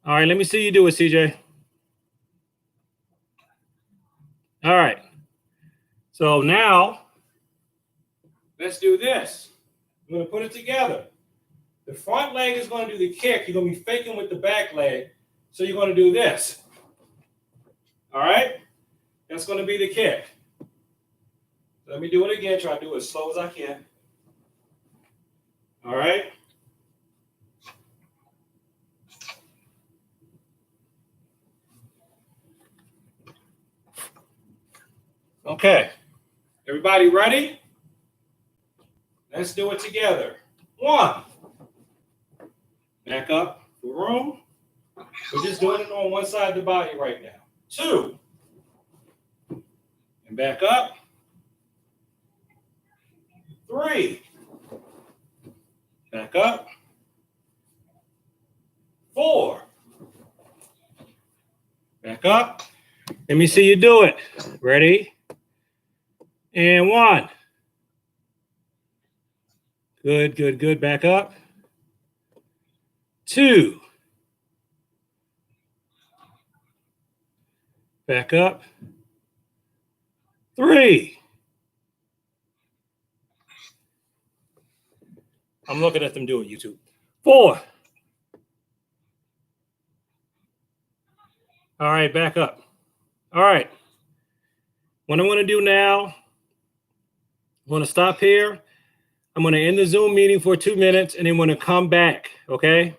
All right, let me see you do it, CJ. All right. So now, let's do this. I'm going to put it together. The front leg is going to do the kick. You're going to be faking with the back leg. So you're going to do this. All right? That's going to be the kick. Let me do it again. Try to do it as slow as I can. All right? Okay. Everybody ready? Let's do it together. 1. Back up for room. We're just doing it on one side of the body right now. 2. And back up. 3. Back up. 4. Back up. Let me see you do it. Ready? And 1. Good, good, good. Back up. 2. Back up. 3. I'm looking at them do it, YouTube. 4. All right, back up. All right. What I'm going to do now, I'm going to stop here. I'm going to end the Zoom meeting for 2 minutes, and then I'm going to come back, okay?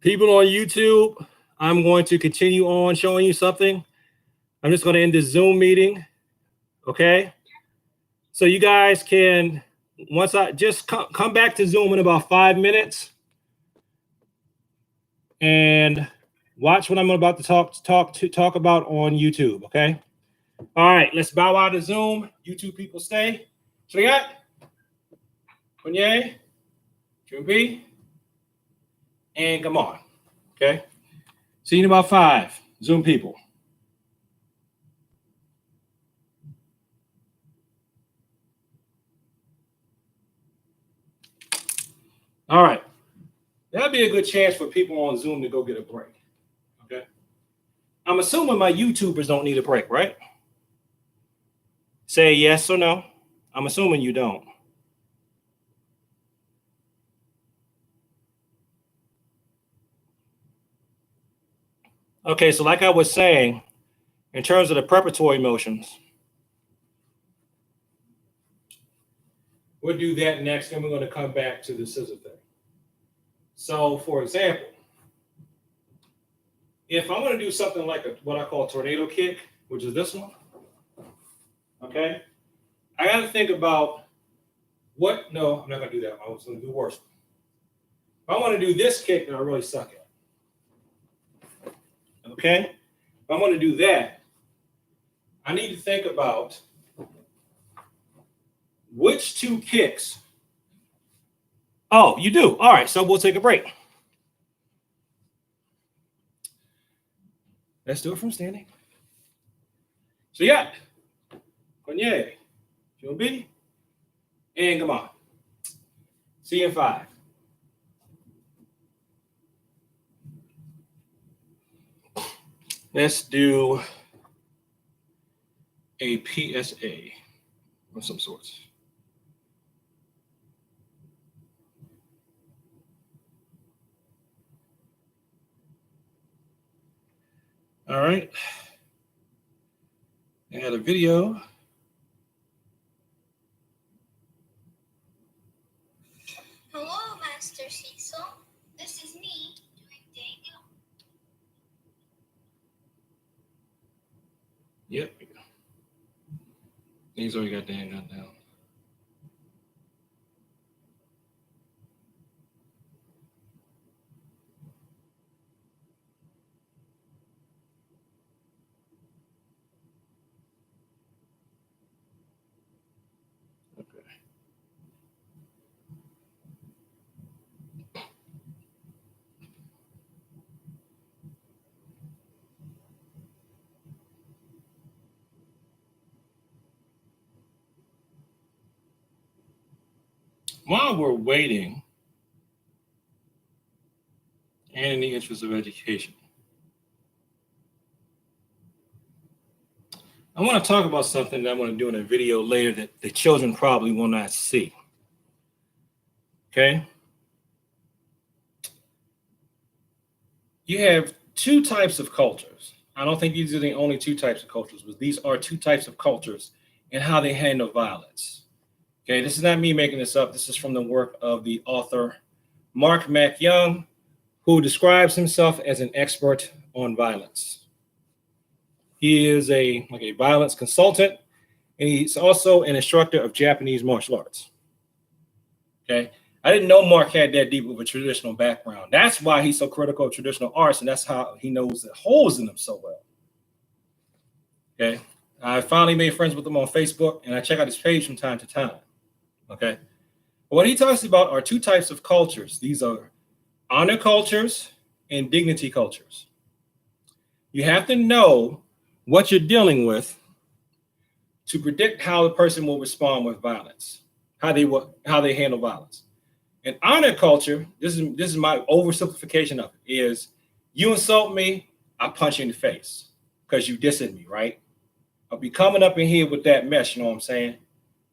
People on YouTube, I'm going to continue on showing you something. I'm just going to end the Zoom meeting, okay? So you guys can, once I just come back to Zoom in about 5 minutes and watch what I'm about to talk about on YouTube, okay? All right, let's bow out of Zoom. YouTube people stay. Shriat, Kunye, Jumbi, and come on, okay? See you in about 5, Zoom people. All right. That'd be a good chance for people on Zoom to go get a break. Okay. I'm assuming my YouTubers don't need a break, right? Say yes or no. I'm assuming you don't. Okay, so like I was saying, in terms of the preparatory motions, we'll do that next, and we're going to come back to the scissor thing. So, for example, if I'm going to do something like what I call tornado kick, which is this one, okay, I got to think about no, I'm not going to do that. I was going to do worse. If I want to do this kick that I really suck at, okay, if I want to do that, I need to think about which 2 kicks. Oh, you do. All right, so we'll take a break. Let's do it from standing. So yeah, Kanye, Jumbi, and come on. See you in 5. Let's do a PSA of some sorts. All right. I had a video. Mr. Cecil. This is me doing Daniel. Yep. He's already got Dan gun down. Okay. While we're waiting, and in the interest of education, I want to talk about something that I'm going to do in a video later that the children probably will not see. Okay? You have two types of cultures. I don't think these are the only two types of cultures, but these are two types of cultures and how they handle violence. Okay, this is not me making this up. This is from the work of the author Mark McYoung, who describes himself as an expert on violence. He is a violence consultant, and he's also an instructor of Japanese martial arts. Okay, I didn't know Mark had that deep of a traditional background. That's why he's so critical of traditional arts, and that's how he knows the holes in them so well. Okay, I finally made friends with him on Facebook, and I check out his page from time to time. Okay, what he talks about are two types of cultures. These are honor cultures and dignity cultures. You have to know what you're dealing with to predict how the person will respond with violence, how they handle violence. In honor culture, this is my oversimplification of it, is you insult me, I punch you in the face because you dissing me, right? I'll be coming up in here with that mess, you know what I'm saying?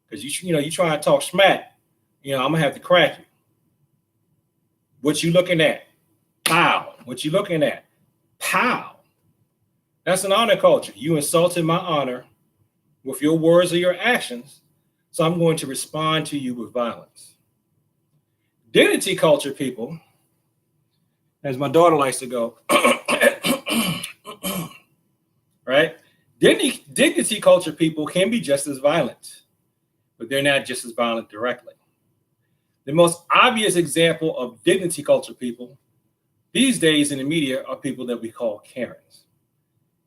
Because you try to talk smack, I'm gonna have to crack you. What you looking at? Pow. What you looking at? Pow. That's an honor culture. You insulted my honor with your words or your actions, so I'm going to respond to you with violence. Dignity culture people, as my daughter likes to go, right? Dignity culture people can be just as violent, but they're not just as violent directly. The most obvious example of dignity culture people these days in the media are people that we call Karens.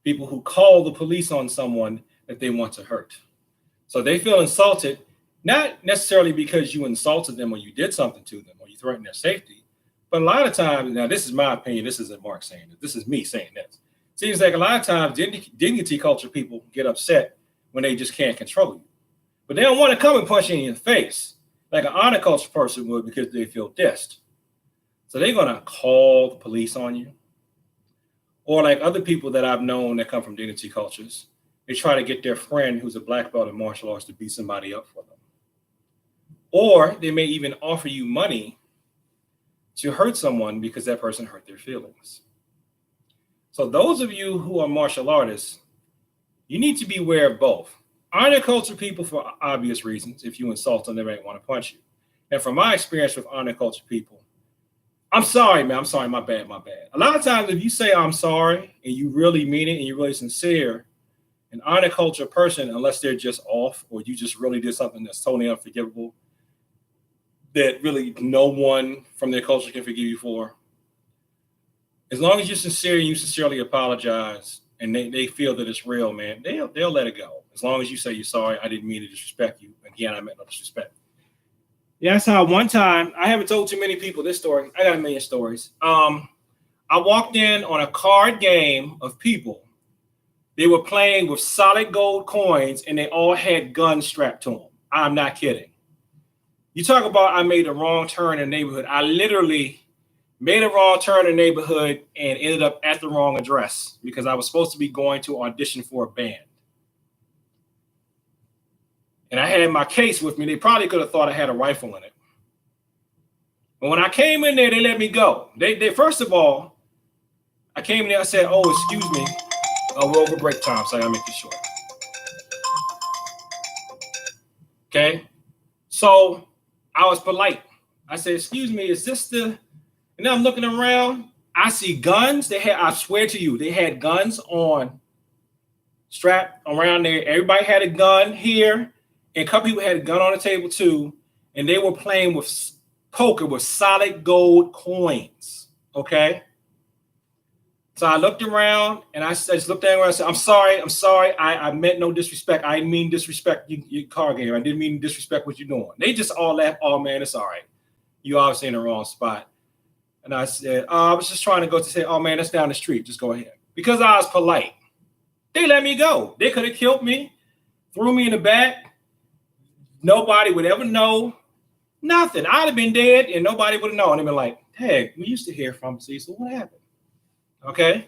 People who call the police on someone that they want to hurt. So they feel insulted, not necessarily because you insulted them or you did something to them or you threatened their safety, but a lot of times, now this is my opinion, this isn't Mark saying it, this is me saying this. Seems like a lot of times dignity culture people get upset when they just can't control you. But they don't want to come and punch you in your face like an honor culture person would because they feel dissed. So they're going to call the police on you. Or like other people that I've known that come from dignity cultures, they try to get their friend who's a black belt in martial arts to beat somebody up for them. Or they may even offer you money to hurt someone because that person hurt their feelings. So those of you who are martial artists, you need to be aware of both. Honor culture people for obvious reasons. If you insult them, they might want to punch you. And from my experience with honor culture people, I'm sorry, man. I'm sorry. My bad. A lot of times, if you say I'm sorry and you really mean it and you're really sincere, an honor culture person, unless they're just off or you just really did something that's totally unforgivable, that really no one from their culture can forgive you for, as long as you're sincere and you sincerely apologize and they feel that it's real, man, they'll let it go. As long as you say you're sorry, I didn't mean to disrespect you. Again, I meant no disrespect. Yeah, that's how one time, I haven't told too many people this story. I got a million stories. I walked in on a card game of people. They were playing with solid gold coins and they all had guns strapped to them. I'm not kidding. You talk about I made a wrong turn in the neighborhood. I literally made a wrong turn in the neighborhood and ended up at the wrong address because I was supposed to be going to audition for a band. And I had my case with me. They probably could have thought I had a rifle in it. But when I came in there, they let me go. They first of all, I came in there, I said, oh, excuse me. We're over break time, so I gotta make this short. Okay. So I was polite. I said, excuse me, is this the, and then I'm looking around. I see guns. I swear to you, they had guns on, strapped around there. Everybody had a gun here. And a couple people had a gun on the table too. And they were playing with poker with solid gold coins. Okay. So I looked around and I just looked at her and I said, I'm sorry. I meant no disrespect. I didn't mean disrespect your card game. I didn't mean disrespect what you're doing. They just all laughed. Oh man, it's all right. You obviously in the wrong spot. And I said, I was just trying to go to say, oh man, that's down the street. Just go ahead. Because I was polite. They let me go. They could have killed me, threw me in the back. Nobody would ever know. Nothing. I'd have been dead and nobody would have known. They'd been like, hey, we used to hear from Cecil. What happened? Okay.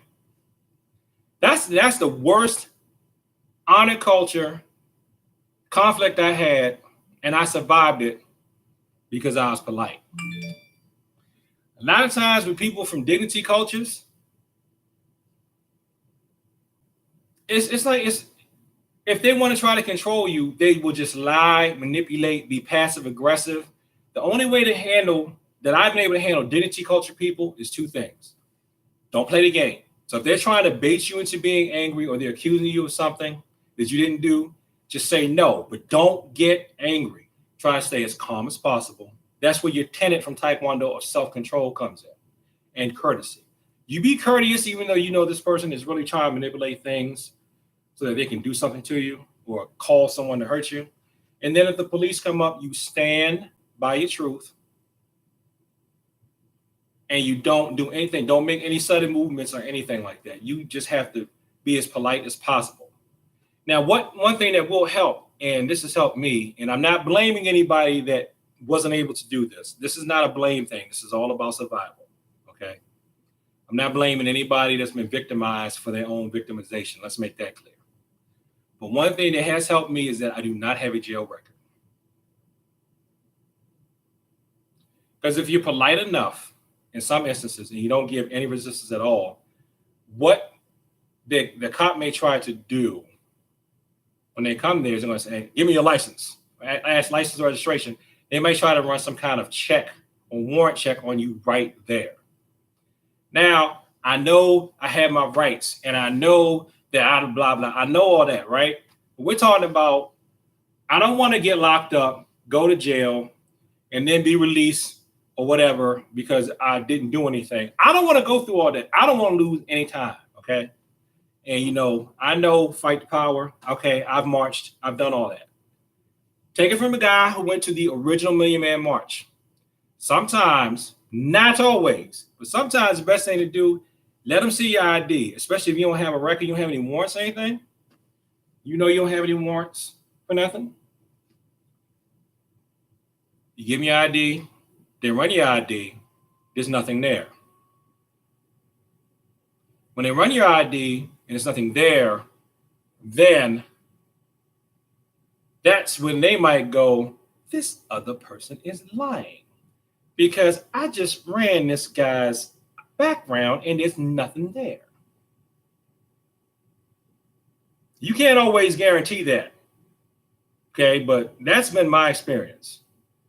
That's the worst honor culture conflict I had. And I survived it because I was polite. A lot of times with people from dignity cultures, it's like if they want to try to control you, they will just lie, manipulate, be passive aggressive. The only way to handle that I've been able to handle dignity culture people is two things. Don't play the game. So if they're trying to bait you into being angry or they're accusing you of something that you didn't do, just say no, but don't get angry. Try to stay as calm as possible. That's where your tenet from Taekwondo of self-control comes in, and courtesy. You be courteous even though you know this person is really trying to manipulate things so that they can do something to you or call someone to hurt you. And then if the police come up, you stand by your truth and you don't do anything. Don't make any sudden movements or anything like that. You just have to be as polite as possible. Now, one thing that will help, and this has helped me, and I'm not blaming anybody that wasn't able to do this. This is not a blame thing. This is all about survival, okay? I'm not blaming anybody that's been victimized for their own victimization. Let's make that clear. But one thing that has helped me is that I do not have a jail record. Because if you're polite enough in some instances and you don't give any resistance at all, what the cop may try to do when they come there is they're going to say, give me your license. I ask license or registration. They may try to run some kind of check or warrant check on you right there. Now, I know I have my rights and I know that I blah, blah. I know all that, right? But we're talking about, I don't want to get locked up, go to jail, and then be released or whatever because I didn't do anything. I don't want to go through all that. I don't want to lose any time, okay? And, you know, I know fight the power. Okay, I've marched. I've done all that. Take it from a guy who went to the original Million Man March. Sometimes, not always, but sometimes the best thing to do, let them see your ID, especially if you don't have a record, you don't have any warrants or anything. You know you don't have any warrants for nothing. You give me your ID, they run your ID, there's nothing there. When they run your ID and there's nothing there, then that's when they might go, this other person is lying because I just ran this guy's background and there's nothing there. You can't always guarantee that. Okay, but that's been my experience.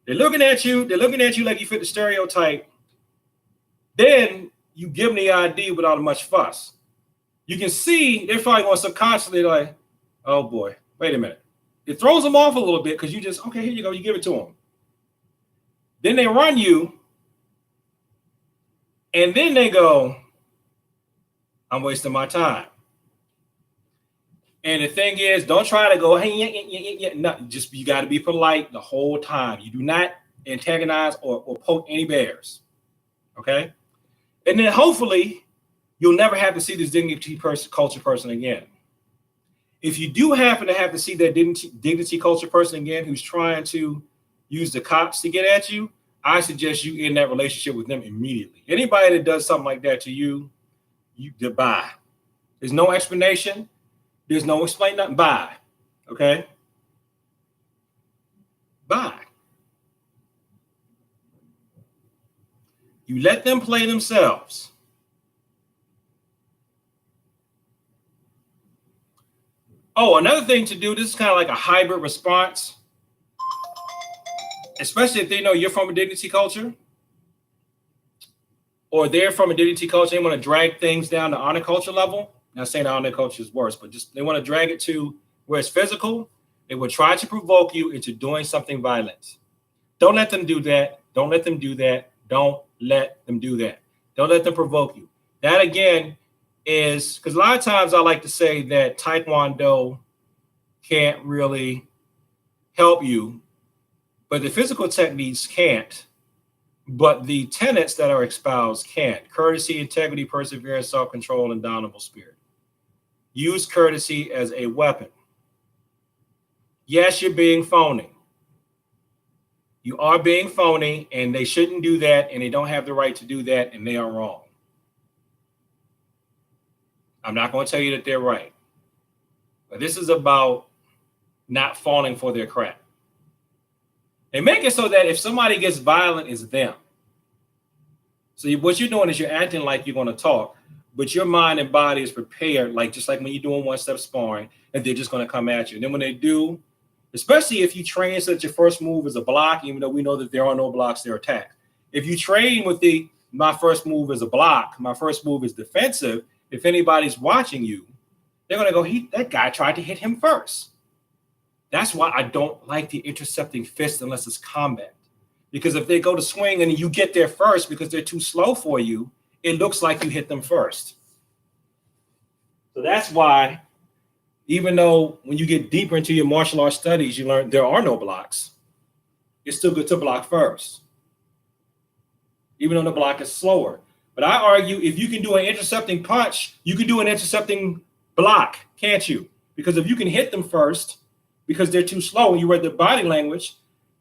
They're looking at you like you fit the stereotype. Then you give them the ID without much fuss. You can see they're probably going subconsciously like, oh boy, wait a minute. It throws them off a little bit because you just, okay, here you go, you give it to them. Then they run you, and then they go, I'm wasting my time. And the thing is, don't try to go, hey, no, just you got to be polite the whole time. You do not antagonize or poke any bears, okay? And then hopefully you'll never have to see this dignity culture person again. If you do happen to have to see that dignity culture person again who's trying to use the cops to get at you, I suggest you end that relationship with them immediately. Anybody that does something like that to you, goodbye. There's no explanation. There's no explain nothing. Bye. Okay? Bye. You let them play themselves. Oh, another thing to do, this is kind of like a hybrid response. especially if they know you're from a dignity culture, or they're from a dignity culture, they want to drag things down to honor culture level. Not saying honor culture is worse, but just they want to drag it to where it's physical. They will try to provoke you into doing something violent. Don't let them do that. Don't let them do that. Don't let them do that. Don't let them provoke you. That again is because a lot of times I like to say that Taekwondo can't really help you, but the physical techniques can't. But the tenets that are espoused can: courtesy, integrity, perseverance, self-control, and indomitable spirit. Use courtesy as a weapon. Yes, you're being phony. You are being phony, and they shouldn't do that, and they don't have the right to do that, and they are wrong. I'm not going to tell you that they're right. But this is about not falling for their crap. They make it so that if somebody gets violent, it's them. So what you're doing is you're acting like you're going to talk, but your mind and body is prepared, like just like when you're doing one-step sparring, and they're just going to come at you. And then when they do, especially if you train so that your first move is a block, even though we know that there are no blocks, they're attacks. If you train with my first move is a block, my first move is defensive, if anybody's watching you, they're going to go, that guy tried to hit him first. That's why I don't like the intercepting fist unless it's combat. Because if they go to swing and you get there first because they're too slow for you, it looks like you hit them first. So that's why, even though when you get deeper into your martial arts studies, you learn there are no blocks, it's still good to block first, even though the block is slower. But I argue if you can do an intercepting punch, you can do an intercepting block, can't you? Because if you can hit them first, because they're too slow and you read their body language,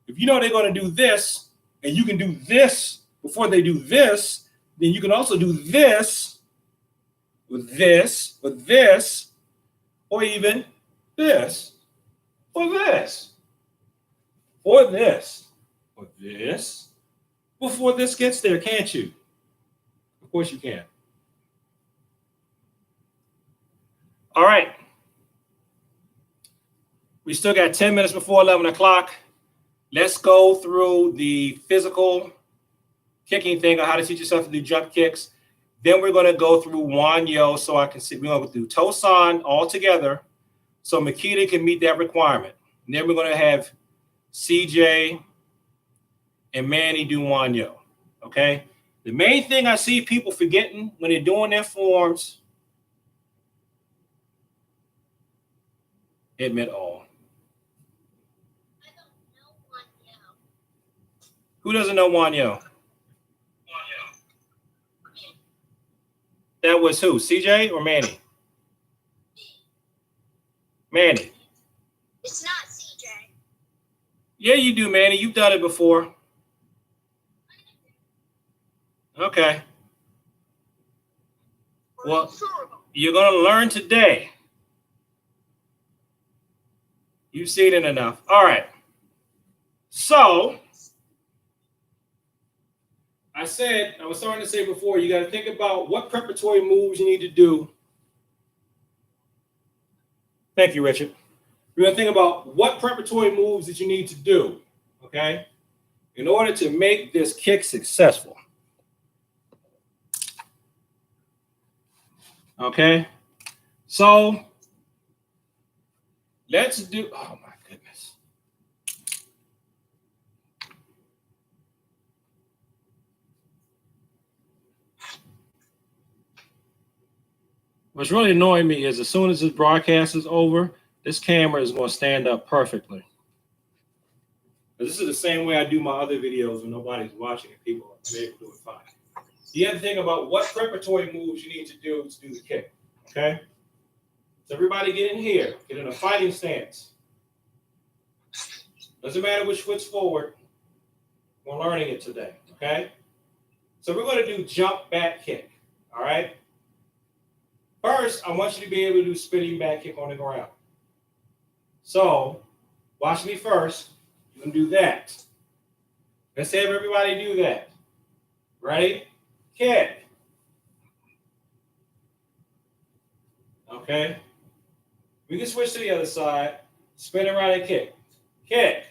if you know they're going to do this and you can do this before they do this, then you can also do this with this, with this, or even this, or this, or this, or this, before this gets there, can't you? Of course you can. All right. We still got 10 minutes before 11 o'clock. Let's go through the physical kicking thing on how to teach yourself to do jump kicks. Then we're going to go through Wan Yo so I can see. We're going to do Tosan all together so Makita can meet that requirement. And then we're going to have CJ and Manny do Wan Yo. Okay? The main thing I see people forgetting when they're doing their forms, admit all. Who doesn't know Wan Yo? That was who? CJ or Manny? Manny. It's not CJ. Yeah, you do, Manny. You've done it before. Okay. Well, you're going to learn today. You've seen it enough. All right. So, I was starting to say before, you got to think about what preparatory moves you need to do. Thank you, Richard. You're going to think about what preparatory moves that you need to do, okay, in order to make this kick successful. Okay, so let's do, oh my goodness. What's really annoying me is as soon as this broadcast is over, this camera is going to stand up perfectly. This is the same way I do my other videos when nobody's watching and people are able to do it fine. You have to think about what preparatory moves you need to do the kick, okay? So everybody get in here, get in a fighting stance. Doesn't matter which foot's forward. We're learning it today, okay? So we're going to do jump back kick, all right? First, I want you to be able to do spinning back kick on the ground. So, watch me first. You can do that. Let's have everybody do that. Ready? Kick. Okay. We can switch to the other side. Spin around and kick. Kick.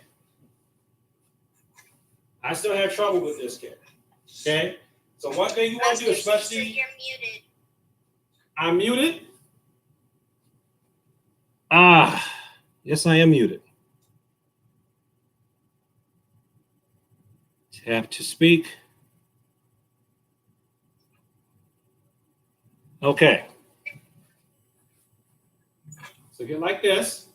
still have trouble with this kick. Okay? So one thing you want to do, Buster, especially... you're muted. I'm muted? Ah, yes, I am muted. Tap to speak. Okay. So get like this.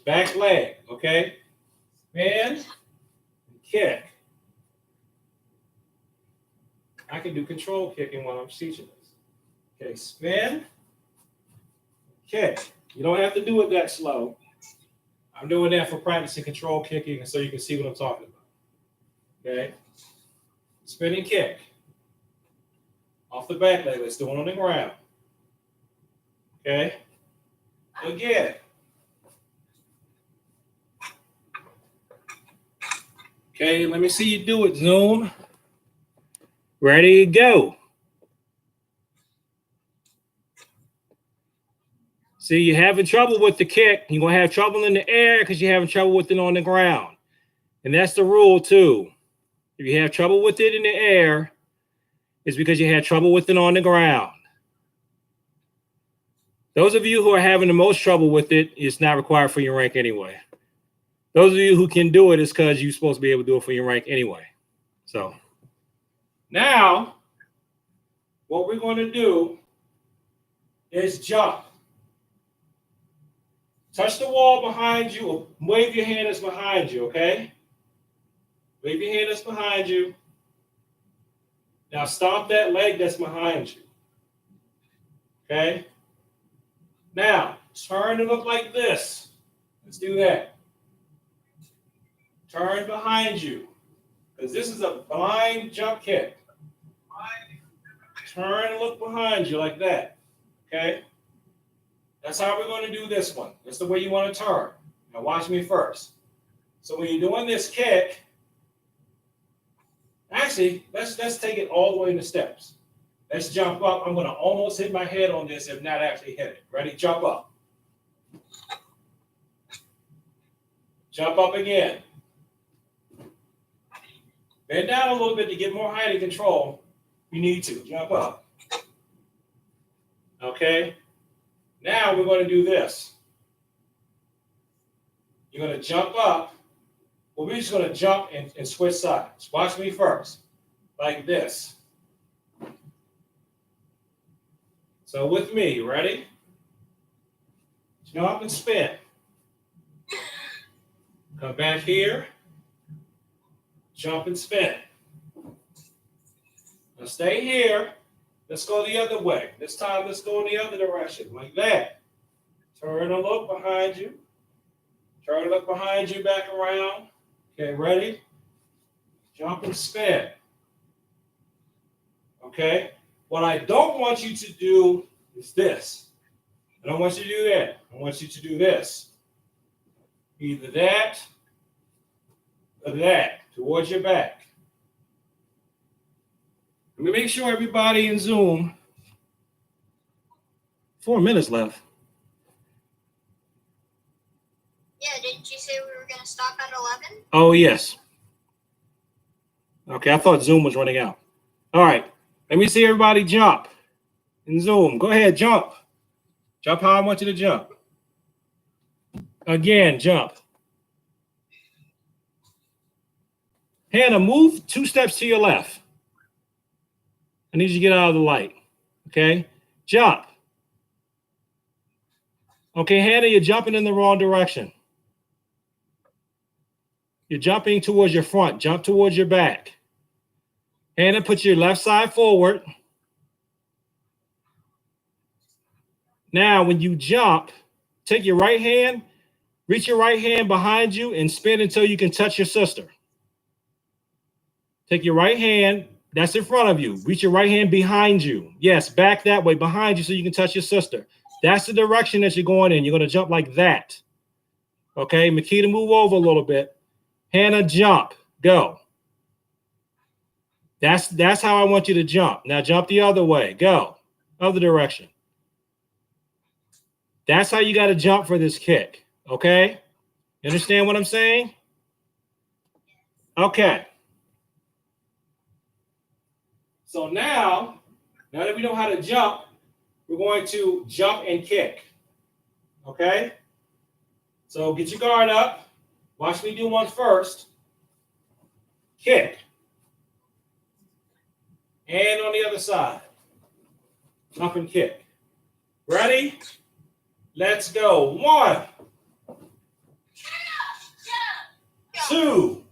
Back leg, okay? Spin, kick. I can do control kicking while I'm teaching this. Okay, spin, kick. You don't have to do it that slow. I'm doing that for practicing control kicking and so you can see what I'm talking about. Okay? Spin and kick. Off the back leg, let's do it on the ground. Okay? Again. Okay, let me see you do it, Zoom. Ready, go. See, you're having trouble with the kick. You're going to have trouble in the air because you're having trouble with it on the ground. And that's the rule, too. If you have trouble with it in the air, it's because you had trouble with it on the ground. Those of you who are having the most trouble with it, it's not required for your rank anyway. Those of you who can do it is because you're supposed to be able to do it for your rank anyway. So now what we're going to do is jump. Touch the wall behind you or wave your hand that's behind you, okay? Wave your hand that's behind you. Now stomp that leg that's behind you. Okay? Now, turn and look like this. Let's do that. Turn behind you. Because this is a blind jump kick. Turn and look behind you like that. Okay? That's how we're going to do this one. That's the way you want to turn. Now watch me first. So when you're doing this kick, actually, let's take it all the way in the steps. Let's jump up. I'm going to almost hit my head on this, if not actually hit it. Ready? Jump up. Jump up again. Bend down a little bit to get more height and control. You need to. Jump up. Okay? Now we're going to do this. You're going to jump up. Well, we're just going to jump and switch sides. Watch me first. Like this. So with me, ready? Jump and spin. Come back here. Jump and spin. Now stay here. Let's go the other way. This time, let's go in the other direction, like that. Turn and look behind you. Turn and look behind you, back around. Okay, ready? Jump and spin. Okay? What I don't want you to do is this. I don't want you to do that. I want you to do this. Either that or that, towards your back. Let me make sure everybody in Zoom. 4 minutes left. Yeah, didn't you say we were going to stop at 11? Oh, yes. Okay, I thought Zoom was running out. All right, let me see everybody jump in Zoom. Go ahead, jump. Jump how I want you to jump. Again, jump. Hannah, move 2 steps to your left. I need you to get out of the light. Okay? Jump. Okay, Hannah, you're jumping in the wrong direction. You're jumping towards your front. Jump towards your back. Hannah, put your left side forward. Now, when you jump, take your right hand, reach your right hand behind you, and spin until you can touch your sister. Take your right hand, that's in front of you. Reach your right hand behind you. Yes, back that way, behind you so you can touch your sister. That's the direction that you're going in. You're going to jump like that. Okay, Makita, move over a little bit. Hannah, jump. Go. That's how I want you to jump. Now jump the other way. Go. Other direction. That's how you got to jump for this kick. Okay? You understand what I'm saying? Okay. So now that we know how to jump, we're going to jump and kick. Okay? So get your guard up. Watch me do one first. Kick. And on the other side. Jump and kick. Ready? Let's go. 1, 2.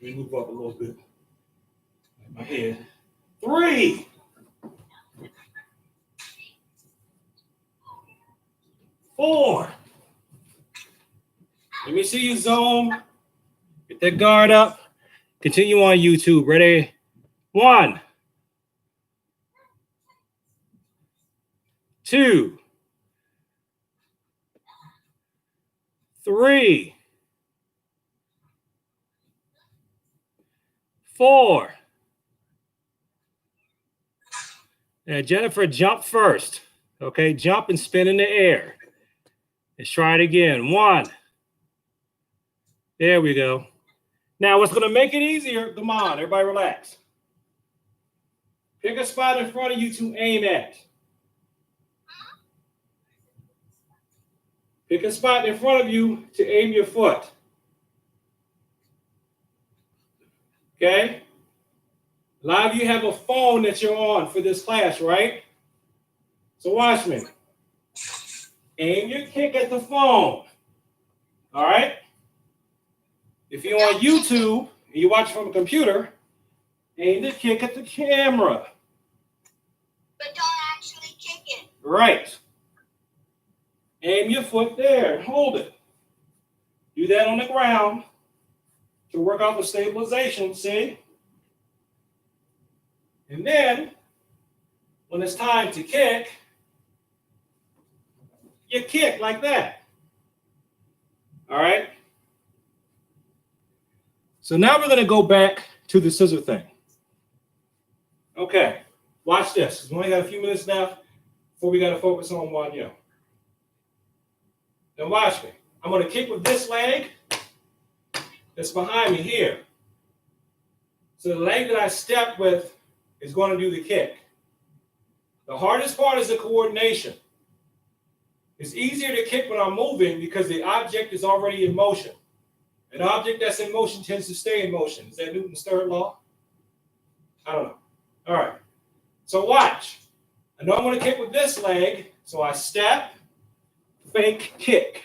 Let me move up a little bit. My head. 3. 4. Let me see you zoom. Get that guard up. Continue on YouTube. Ready? 1, 2, 3, 4. Now, Jennifer, jump first. Okay, jump and spin in the air. Let's try it again. 1. There we go. Now, what's going to make it easier, come on, everybody relax. Pick a spot in front of you to aim at. Pick a spot in front of you to aim your foot. Okay? A lot of you have a phone that you're on for this class, right? So watch me. Aim your kick at the phone. All right? If you're on YouTube and you watch from a computer, aim the kick at the camera. But don't actually kick it. Right. Aim your foot there. Hold it. Do that on the ground to work out the stabilization, see? And then, when it's time to kick, you kick like that. All right? So now we're going to go back to the scissor thing. Okay, watch this. We only got a few minutes left before we got to focus on Wanya. Now watch me. I'm going to kick with this leg that's behind me here. So the leg that I step with is going to do the kick. The hardest part is the coordination. It's easier to kick when I'm moving because the object is already in motion. An object that's in motion tends to stay in motion. Is that Newton's third law? I don't know. All right. So watch. I know I'm going to kick with this leg, so I step, fake, kick.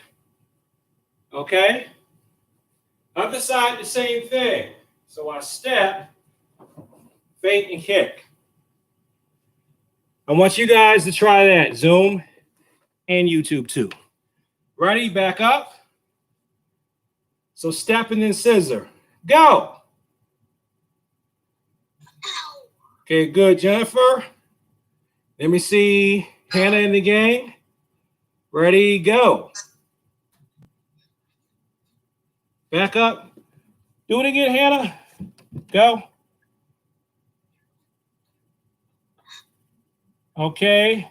Okay? Other side, the same thing. So I step, fake, and kick. I want you guys to try that. Zoom and YouTube too. Ready? Back up. So step and then scissor. Go. Okay, good. Jennifer. Let me see Hannah in the gang. Ready, go. Back up. Do it again, Hannah. Go. Okay.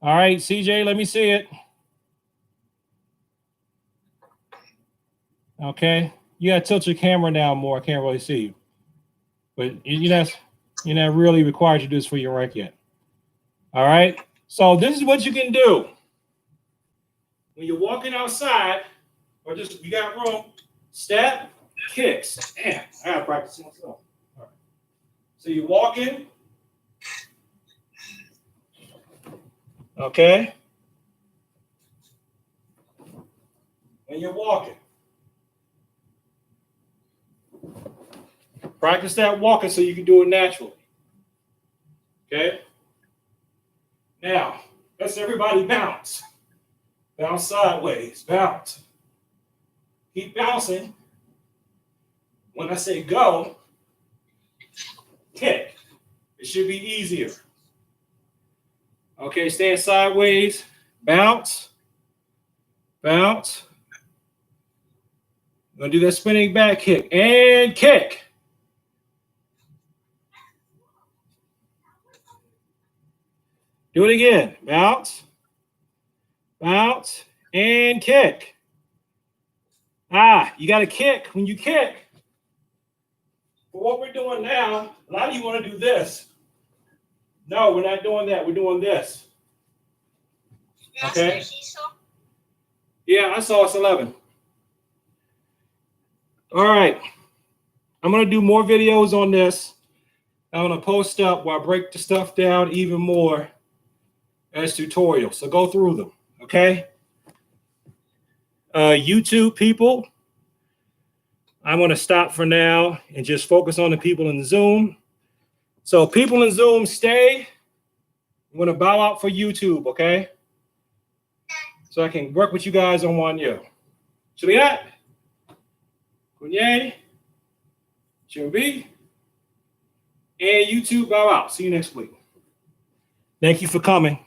All right, CJ, let me see it. Okay. You got to tilt your camera down more. I can't really see you. But you're not really required to do this for your rank yet. All right. So this is what you can do. When you're walking outside, or just you got room, step, kicks. Damn, I gotta practice myself. All right. So you're walking. Okay. When you're walking. Practice that walking so you can do it naturally. Okay? Now, let's everybody bounce. Bounce sideways, bounce. Keep bouncing. When I say go, kick. It should be easier. Okay, stand sideways, bounce, bounce. I'm gonna do that spinning back kick and kick. Do it again. Bounce, bounce, and kick. You got to kick. When you kick, for what we're doing now, a lot of you want to do this. No, we're not doing that. We're doing this. Okay. Master Seesaw. Yeah, I saw it's 11. All right. I'm going to do more videos on this. I'm going to post up where I break the stuff down even more as tutorials. So go through them. Okay. YouTube people, I'm going to stop for now and just focus on the people in Zoom. So people in Zoom, stay. I'm going to bow out for YouTube, okay? So I can work with you guys on one year. Juliet, Kunye, Jimby, and YouTube bow out. See you next week. Thank you for coming.